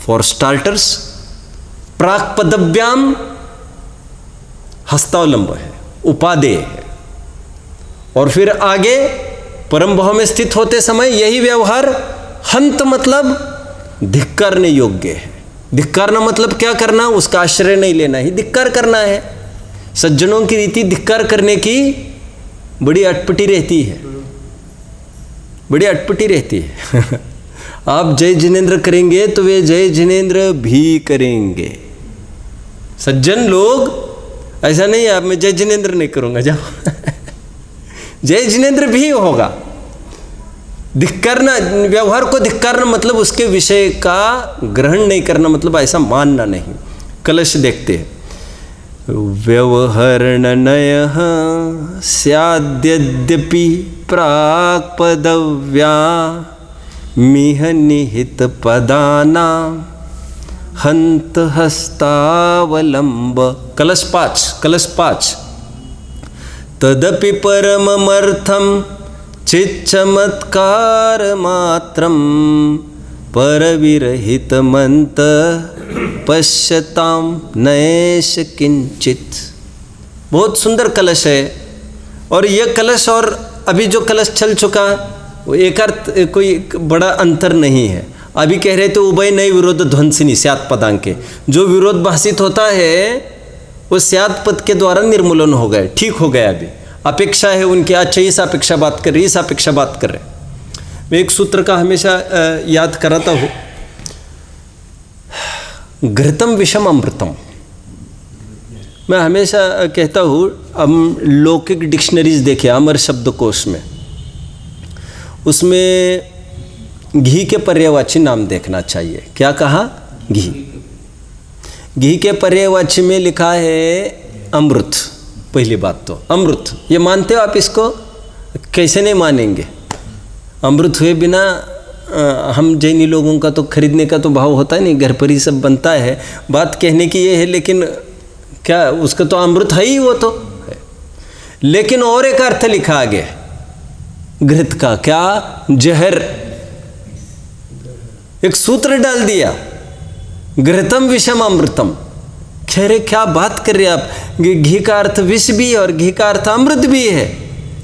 फॉर स्टार्टर्स, प्राक पदव्याम हस्तावलंब है, उपादेय है। और फिर आगे परम भाव में स्थित होते समय यही व्यवहार हंत मतलब धिक्कारने योग्य है। धिक्कारना मतलब क्या करना? उसका आश्रय नहीं लेना ही धिक्कार करना है। सज्जनों की रीति धिक्कार करने की बड़ी अटपटी रहती है, बड़ी अटपटी रहती है। आप जय जिनेंद्र करेंगे तो वे जय जिनेंद्र भी करेंगे। सज्जन लोग ऐसा नहीं है आप मैं जय जिनेंद्र नहीं करूंगा, जाओ जय जिनेंद्र भी होगा। धिक्कारना, व्यवहार को धिक्कारना मतलब उसके विषय का ग्रहण नहीं करना, मतलब ऐसा मानना नहीं। कलश देखते हैं, व्यवहरणनयः स्याद्यद्यपि प्राक् पदव्या मिह निहित पदानां हंत हस्तावलंब। कलश 5 तदपि परममर्थं चिच्चमत्कार मात्रं परविरहितमन्त पश्यताम नैश किंचित। बहुत सुंदर कलश है। और यह कलश और अभी जो कलश चल चुका वो एक अर्थ कोई बड़ा अंतर नहीं है। अभी कह रहे थे उभय नए विरोध ध्वंसिनी स्यात् पदांके, जो विरोध भाषित होता है वो स्यात् पद के द्वारा निर्मूलन हो गए, ठीक हो गया। अभी अपेक्षा है उनकी, अच्छा इस अपेक्षा बात कर रही, इस अपेक्षा बात कर रहे। मैं एक सूत्र का हमेशा याद कराता हूँ, घृतम विषम अमृतम। मैं हमेशा कहता हूँ, हम लौकिक डिक्शनरीज देखे अमर शब्दकोश में, उसमें घी के पर्यायवाची नाम देखना चाहिए। क्या कहा? घी। घी के पर्यायवाची में लिखा है अमृत। पहली बात तो अमृत, ये मानते हो आप? इसको कैसे नहीं मानेंगे? अमृत हुए बिना हम जैनी लोगों का तो खरीदने का तो भाव होता है नहीं, घर पर ही सब बनता है। बात कहने की ये है, लेकिन क्या उसका तो अमृत है ही, वो तो है। लेकिन और एक अर्थ लिखा आगे घृत का, क्या? जहर। एक सूत्र डाल दिया, घृतम विषम अमृतम। खैरे क्या बात कर रहे आप? घी का अर्थ विष भी है और घी का अर्थ अमृत भी है।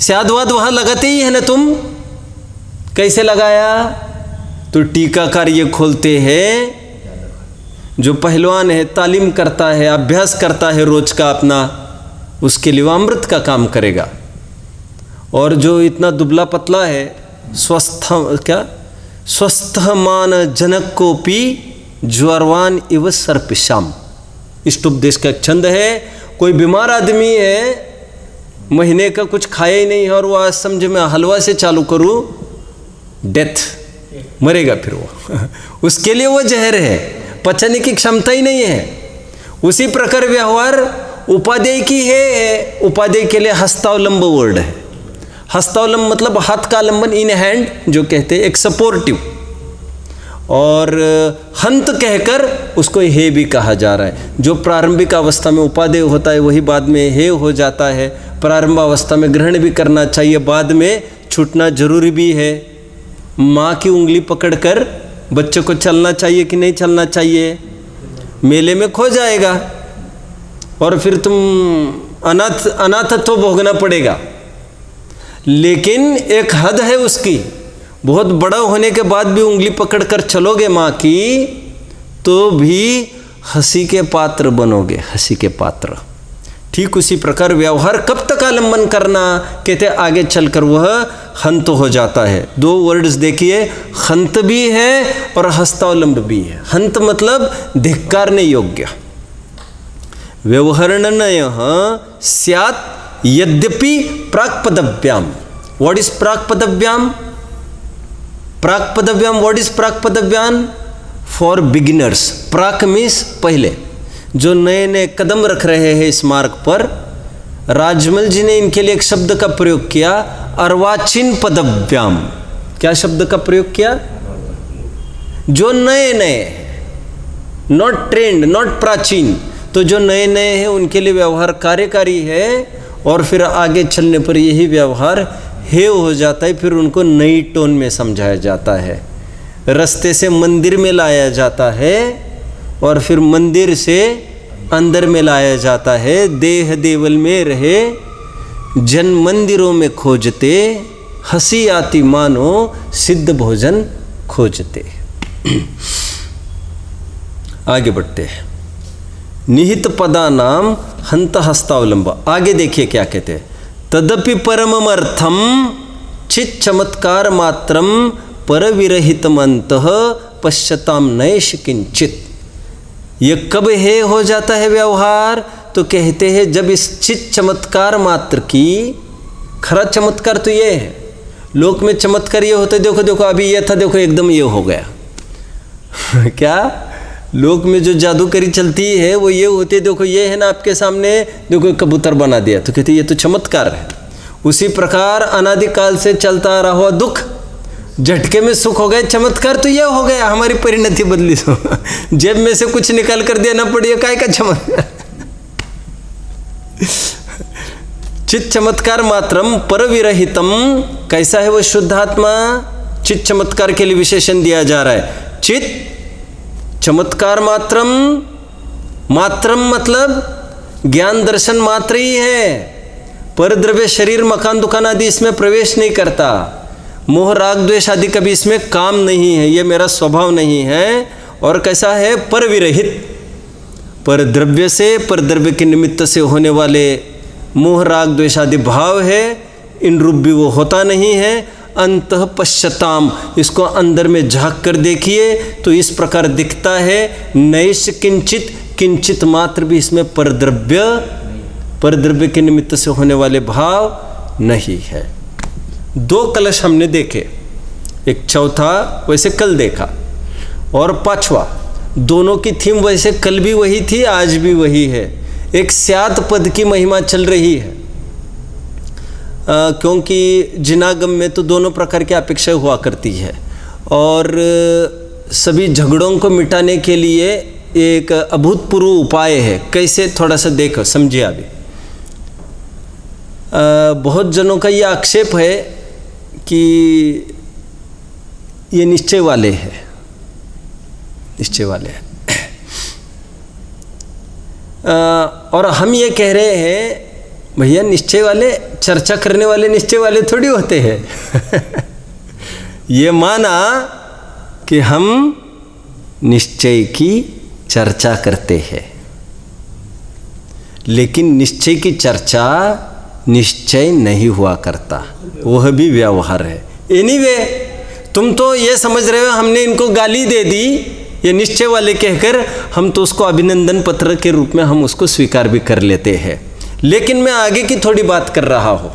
स्याद्वाद वहां लगाते ही है ना तुम? कैसे लगाया? तो टीकाकार ये खोलते हैं, जो पहलवान है, तालीम करता है, अभ्यास करता है रोज का अपना, उसके लिए वो अमृत का काम करेगा। और जो इतना दुबला पतला है, स्वस्थ मान जनक को पी ज्वरवान इव सर्पिशाम। इष्टोपदेश का एक छंद है। कोई बीमार आदमी है, महीने का कुछ खाया ही नहीं है, और वो आज समझे मैं हलवा से चालू करूँ, डेथ, मरेगा फिर वो उसके लिए वो जहर है, पचाने की क्षमता ही नहीं है। उसी प्रकार व्यवहार उपादेय की है। उपादेय के लिए हस्तावलंब वर्ड है। हस्तावलंब मतलब हाथ का आलंबन, इन हैंड जो कहते हैं, एक सपोर्टिव। और हंत कहकर उसको हे भी कहा जा रहा है। जो प्रारंभिक अवस्था में उपादेय होता है वही बाद में हे हो जाता है। प्रारंभ अवस्था में ग्रहण भी करना चाहिए, बाद में छूटना जरूरी भी है। माँ की उंगली पकड़कर बच्चे को चलना चाहिए कि नहीं चलना चाहिए? मेले में खो जाएगा और फिर तुम अनाथत्व भोगना पड़ेगा। लेकिन एक हद है उसकी, बहुत बड़ा होने के बाद भी उंगली पकड़कर चलोगे माँ की, तो भी हंसी के पात्र बनोगे, हंसी के पात्र। ठीक उसी प्रकार व्यवहार कब तक आलंबन करना, कहते आगे चलकर वह हंत हो जाता है। दो वर्ड्स देखिए, हंत भी है और हस्तावलंब भी है। हंत मतलब धिक्कारने योग्य। व्यवहरणनयः स्यात् यद्यपि प्राक्पदव्याम। व्हाट इज प्राक्पदव्याम? प्राक्पदव्याम, व्हाट इज प्राक्पदव्याम? For beginners. प्राक मीन्स पहले, जो नए नए कदम रख रहे हैं इस मार्ग पर। राजमल जी ने इनके लिए एक शब्द का प्रयोग किया, अर्वाचीन पदव्याम। क्या शब्द का प्रयोग किया? जो नए नए, नॉट ट्रेंड, नॉट प्राचीन। तो जो नए नए हैं उनके लिए व्यवहार कार्यकारी है, और फिर आगे चलने पर यही व्यवहार हे हो जाता है। फिर उनको नई टोन में समझाया जाता है, रास्ते से मंदिर में लाया जाता है, और फिर मंदिर से अंदर में लाया जाता है। देह देवल में रहे जन मंदिरों में खोजते, हंसी आती मानो सिद्ध भोजन खोजते। आगे बढ़ते हैं। निहित पदा नाम हंत हस्तावलंब। आगे देखिए क्या कहते हैं। तदपि परममर्थम चित चमत्कार मात्रम परविरहितमंतः पश्यताम नैष किंचित। ये कब हे हो जाता है व्यवहार? तो कहते हैं जब इस चित चमत्कार मात्र की, खरा चमत्कार तो ये है, लोक में चमत्कार ये होता है, देखो देखो अभी ये था, देखो एकदम ये हो गया क्या? लोक में जो जादूगरी चलती है वो ये होती है, देखो ये है ना आपके सामने, देखो कबूतर बना दिया, तो कहते ये तो चमत्कार है। उसी प्रकार अनादिकाल से चलता रहा हुआ दुख झटके में सुख हो गए, चमत्कार तो यह हो गया, हमारी परिणति बदली। तो जेब में से कुछ निकाल कर देना पड़े, काय का चमत्कार। चित चमत्कार मात्रम परविरहितम। कैसा है वो शुद्ध आत्मा? चित चमत्कार के लिए विशेषण दिया जा रहा है। चित चमत्कार मात्रम, मात्रम मतलब ज्ञान दर्शन मात्र ही है। परद्रव्य शरीर मकान दुकान आदि इसमें प्रवेश नहीं करता। मोह राग द्वेष आदि कभी इसमें काम नहीं है, ये मेरा स्वभाव नहीं है। और कैसा है? परविरहित। परद्रव्य से, परद्रव्य के निमित्त से होने वाले मोह राग द्वेष आदि भाव है, इन रूप भी वो होता नहीं है। अंतः पश्यताम, इसको अंदर में झांक कर देखिए तो इस प्रकार दिखता है। नैष किंचित, किंचित मात्र भी इसमें परद्रव्य, परद्रव्य के निमित्त से होने वाले भाव नहीं है। दो कलश हमने देखे, एक चौथा वैसे कल देखा, और पांचवा। दोनों की थीम वैसे कल भी वही थी, आज भी वही है। एक स्यात पद की महिमा चल रही है, क्योंकि जिनागम में तो दोनों प्रकार की अपेक्षा हुआ करती है, और सभी झगड़ों को मिटाने के लिए एक अभूतपूर्व उपाय है। कैसे? थोड़ा सा देखो, समझिए। अभी बहुत जनों का ये आक्षेप है कि ये निश्चय वाले हैं, निश्चय वाले हैं। और हम ये कह रहे हैं भैया निश्चय वाले, चर्चा करने वाले निश्चय वाले थोड़ी होते हैं। ये माना कि हम निश्चय की चर्चा करते हैं, लेकिन निश्चय की चर्चा निश्चय नहीं हुआ करता, वह भी व्यवहार है। एनीवे, तुम तो ये समझ रहे हो हमने इनको गाली दे दी ये निश्चय वाले कहकर हम तो उसको अभिनंदन पत्र के रूप में हम उसको स्वीकार भी कर लेते हैं। लेकिन मैं आगे की थोड़ी बात कर रहा हूँ,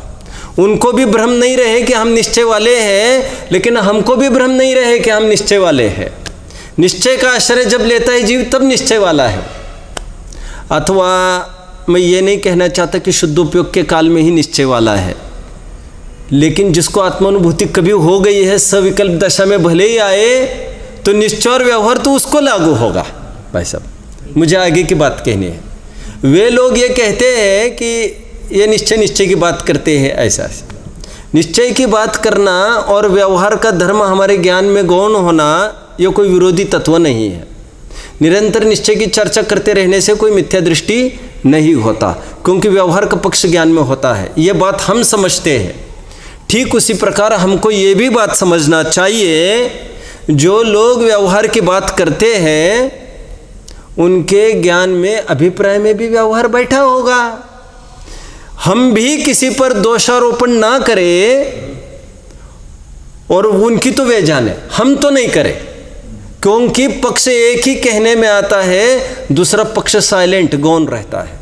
उनको भी भ्रम नहीं रहे कि हम निश्चय वाले हैं, लेकिन हमको भी भ्रम नहीं रहे कि हम निश्चय वाले हैं। निश्चय का आश्रय जब लेता है जीव तब निश्चय वाला है। अथवा मैं ये नहीं कहना चाहता कि शुद्धोपयोग के काल में ही निश्चय वाला है, लेकिन जिसको आत्मानुभूति कभी हो गई है, सविकल्प दशा में भले ही आए, तो निश्चय और व्यवहार तो उसको लागू होगा। भाई साहब मुझे आगे की बात कहनी है। वे लोग ये कहते हैं कि ये निश्चय की बात करते हैं, ऐसा निश्चय की बात करना और व्यवहार का धर्म हमारे ज्ञान में गौण होना ये कोई विरोधी तत्व नहीं है। निरंतर निश्चय की चर्चा करते रहने से कोई मिथ्या दृष्टि नहीं होता, क्योंकि व्यवहार का पक्ष ज्ञान में होता है। ये बात हम समझते हैं। ठीक उसी प्रकार हमको ये भी बात समझना चाहिए, जो लोग व्यवहार की बात करते हैं उनके ज्ञान में, अभिप्राय में भी व्यवहार बैठा होगा। हम भी किसी पर दोषारोपण ना करें, और उनकी तो वे जाने, हम तो नहीं करें, क्योंकि पक्ष एक ही कहने में आता है, दूसरा पक्ष साइलेंट गौन रहता है।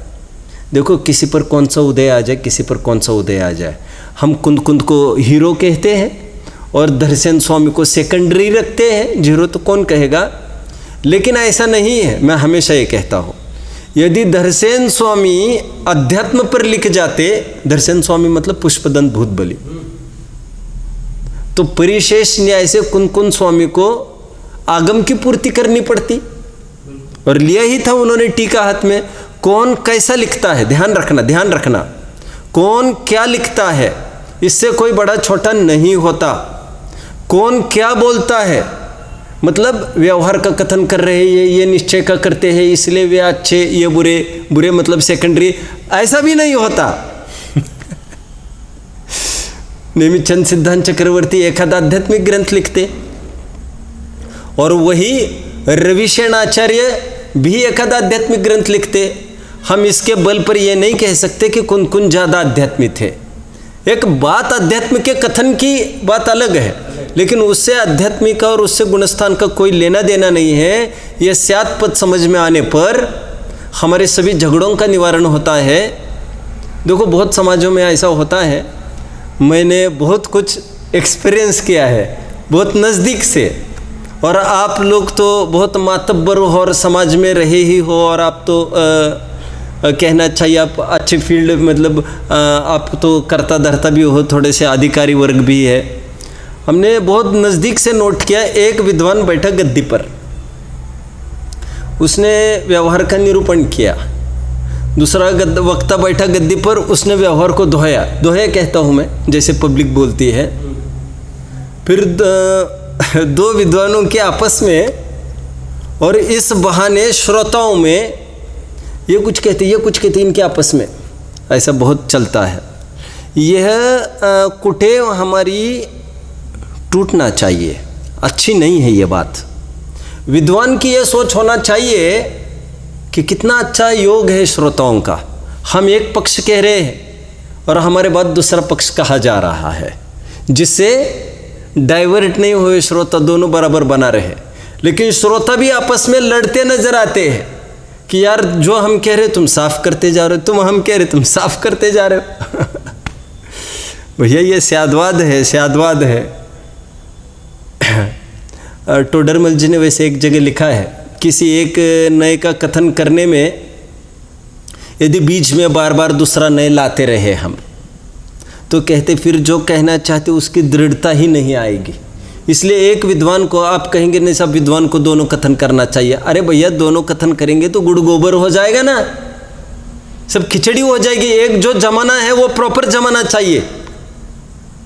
देखो किसी पर कौन सा उदय आ जाए, किसी पर कौन सा उदय आ जाए। हम कुंद कुंद को हीरो कहते हैं और धरसेन स्वामी को सेकेंडरी रखते हैं, जीरो तो कौन कहेगा। लेकिन ऐसा नहीं है। मैं हमेशा ये कहता हूँ, यदि धरसेन स्वामी अध्यात्म पर लिख जाते, धरसेन स्वामी मतलब पुष्पदंत भूतबली, तो परिशेष न्याय से कुंद कुंद स्वामी को आगम की पूर्ति करनी पड़ती। और लिया ही था उन्होंने टीका हाथ में। कौन कैसा लिखता है, ध्यान रखना, कौन क्या लिखता है, इससे कोई बड़ा छोटा नहीं होता। कौन क्या बोलता है, मतलब व्यवहार का कथन कर रहे हैं, ये निश्चय का करते हैं इसलिए वे अच्छे, ये बुरे मतलब सेकेंडरी, ऐसा भी नहीं होता। नेमिचंद सिद्धांत चक्रवर्ती एखादा आध्यात्मिक ग्रंथ लिखते, और वही रविशेन आचार्य भी एखादा आध्यात्मिक ग्रंथ लिखते। हम इसके बल पर यह नहीं कह सकते कि कुन कुन ज़्यादा आध्यात्मिक थे। एक बात अध्यात्म के कथन की बात अलग है, लेकिन उससे आध्यात्मिक और उससे गुणस्थान का कोई लेना देना नहीं है। यह स्यात् पद समझ में आने पर हमारे सभी झगड़ों का निवारण होता है। देखो बहुत समाजों में ऐसा होता है, मैंने बहुत कुछ एक्सपीरियंस किया है बहुत नज़दीक से। और आप लोग तो बहुत मातब्बर हो और समाज में रहे ही हो, और आप तो कहना चाहिए आप अच्छे फील्ड, मतलब आप तो करता धरता भी हो, थोड़े से अधिकारी वर्ग भी है। हमने बहुत नज़दीक से नोट किया, एक विद्वान बैठा गद्दी पर, उसने व्यवहार का निरूपण किया। दूसरा वक्ता बैठा गद्दी पर, उसने व्यवहार को दोहया कहता हूँ मैं, जैसे पब्लिक बोलती है। फिर दो विद्वानों के आपस में, और इस बहाने श्रोताओं में ये कुछ कहते इनके आपस में, ऐसा बहुत चलता है। यह कुटेव हमारी टूटना चाहिए, अच्छी नहीं है ये बात। विद्वान की यह सोच होना चाहिए कि कितना अच्छा योग है श्रोताओं का। हम एक पक्ष कह रहे हैं और हमारे बाद दूसरा पक्ष कहा जा रहा है, जिससे डाइवर्ट नहीं हुए श्रोता, दोनों बराबर बना रहे। लेकिन श्रोता भी आपस में लड़ते नजर आते हैं कि यार जो हम कह रहे तुम साफ करते जा रहे हो, तुम हम कह रहे तुम साफ करते जा रहे हो। भैया ये स्यादवाद है। टोडरमल जी ने वैसे एक जगह लिखा है, किसी एक नए का कथन करने में यदि बीच में बार बार दूसरा नए लाते रहे हम, तो कहते फिर जो कहना चाहते उसकी दृढ़ता ही नहीं आएगी। इसलिए एक विद्वान को आप कहेंगे नहीं सब विद्वान को दोनों कथन करना चाहिए। अरे भैया दोनों कथन करेंगे तो गुड़ गोबर हो जाएगा ना, सब खिचड़ी हो जाएगी। एक जो जमाना है वो प्रॉपर जमाना चाहिए,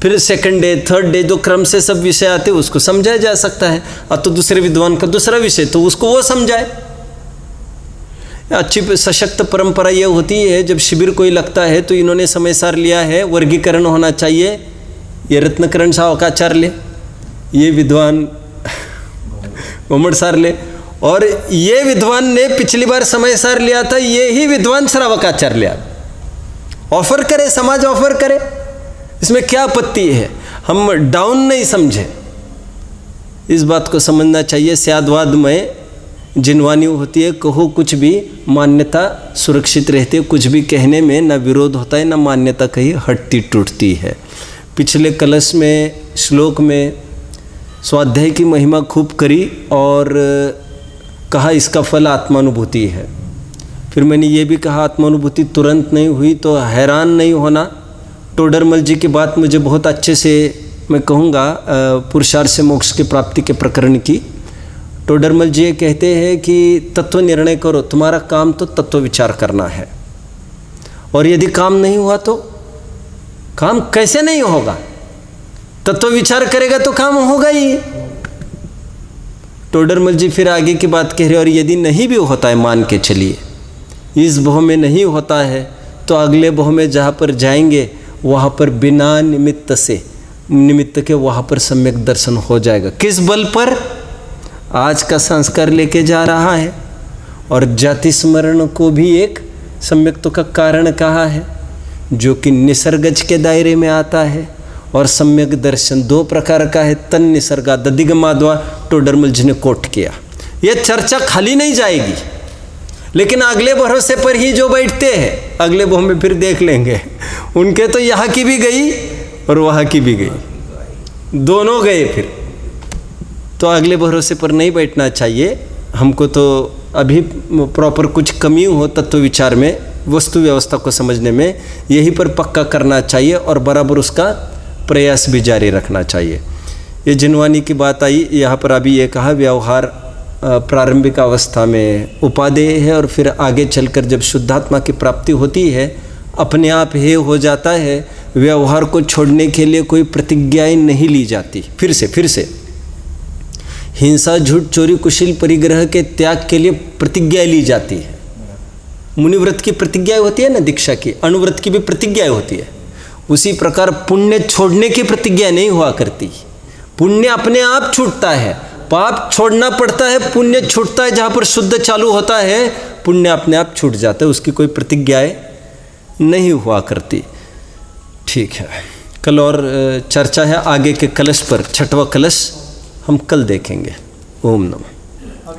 फिर सेकंड डे थर्ड डे जो क्रम से सब विषय आते उसको समझाया जा सकता है। अब तो दूसरे विद्वान का दूसरा विषय तो उसको वो समझाए। अच्छी सशक्त परंपरा ये होती है, जब शिविर कोई लगता है तो इन्होंने समय सार लिया है, वर्गीकरण होना चाहिए। ये रत्नकरण सावकाचार्य, ये विद्वान मोमड़ सार ले, और ये विद्वान ने पिछली बार समय सार लिया था, ये ही विद्वान श्रावकाचार्य लिया। ऑफर करे, समाज ऑफर करे, इसमें क्या आपत्ति है। हम डाउन नहीं समझे, इस बात को समझना चाहिए। स्यादवाद में जिनवानी होती है, कहो कुछ भी, मान्यता सुरक्षित रहती है, कुछ भी कहने में न विरोध होता है, न मान्यता कहीं हटती टूटती है। पिछले कलश में श्लोक में स्वाध्याय की महिमा खूब करी और कहा इसका फल आत्मानुभूति है। फिर मैंने ये भी कहा आत्मानुभूति तुरंत नहीं हुई तो हैरान नहीं होना। टोडरमल जी की बात मुझे बहुत अच्छे से मैं कहूँगा पुरुषार्थ से मोक्ष की प्राप्ति के प्रकरण की। टोडरमल जी कहते हैं कि तत्व निर्णय करो, तुम्हारा काम तो तत्व विचार करना है, और यदि काम नहीं हुआ तो काम कैसे नहीं होगा? तत्व विचार करेगा तो काम होगा ही। टोडरमल जी फिर आगे की बात कह रहे और यदि नहीं भी होता है, मान के चलिए इस भव में नहीं होता है, तो अगले भव में जहाँ पर जाएंगे वहाँ पर बिना निमित्त के वहाँ पर सम्यक दर्शन हो जाएगा। किस बल पर? आज का संस्कार लेके जा रहा है, और जाति स्मरण को भी एक सम्यक्त्व का कारण कहा है, जो कि निसर्गज के दायरे में आता है। और सम्यक दर्शन दो प्रकार का है, तन निसर्गा दधिगमाद्वा टोडरमल जी ने कोट किया। यह चर्चा खाली नहीं जाएगी, लेकिन अगले भरोसे पर ही जो बैठते हैं अगले भव में फिर देख लेंगे, उनके तो यहाँ की भी गई और वहाँ की भी गई, दोनों गए। फिर तो अगले भरोसे पर नहीं बैठना चाहिए हमको। तो अभी प्रॉपर कुछ कमी हो तत्व विचार में, वस्तु व्यवस्था को समझने में, यही पर पक्का करना चाहिए और बराबर उसका प्रयास भी जारी रखना चाहिए। ये जिनवानी की बात आई यहाँ पर। अभी ये कहा व्यवहार प्रारंभिक अवस्था में उपादेय है, और फिर आगे चलकर जब शुद्धात्मा की प्राप्ति होती है अपने आप हे हो जाता है। व्यवहार को छोड़ने के लिए कोई प्रतिज्ञाएं नहीं ली जाती। फिर से हिंसा, झूठ, चोरी, कुशील, परिग्रह के त्याग के लिए प्रतिज्ञा ली जाती है। मुनिव्रत की प्रतिज्ञा होती है ना, दीक्षा की, अनुव्रत की भी प्रतिज्ञा होती है। उसी प्रकार पुण्य छोड़ने की प्रतिज्ञा नहीं हुआ करती। पुण्य अपने आप छूटता है, पाप छोड़ना पड़ता है, पुण्य छूटता है। जहाँ पर शुद्ध चालू होता है पुण्य अपने आप छूट जाता है, उसकी कोई प्रतिज्ञाएं नहीं हुआ करती। ठीक है, कल और चर्चा है आगे के कलश पर। 6वां कलश हम कल देखेंगे। ओम नमः।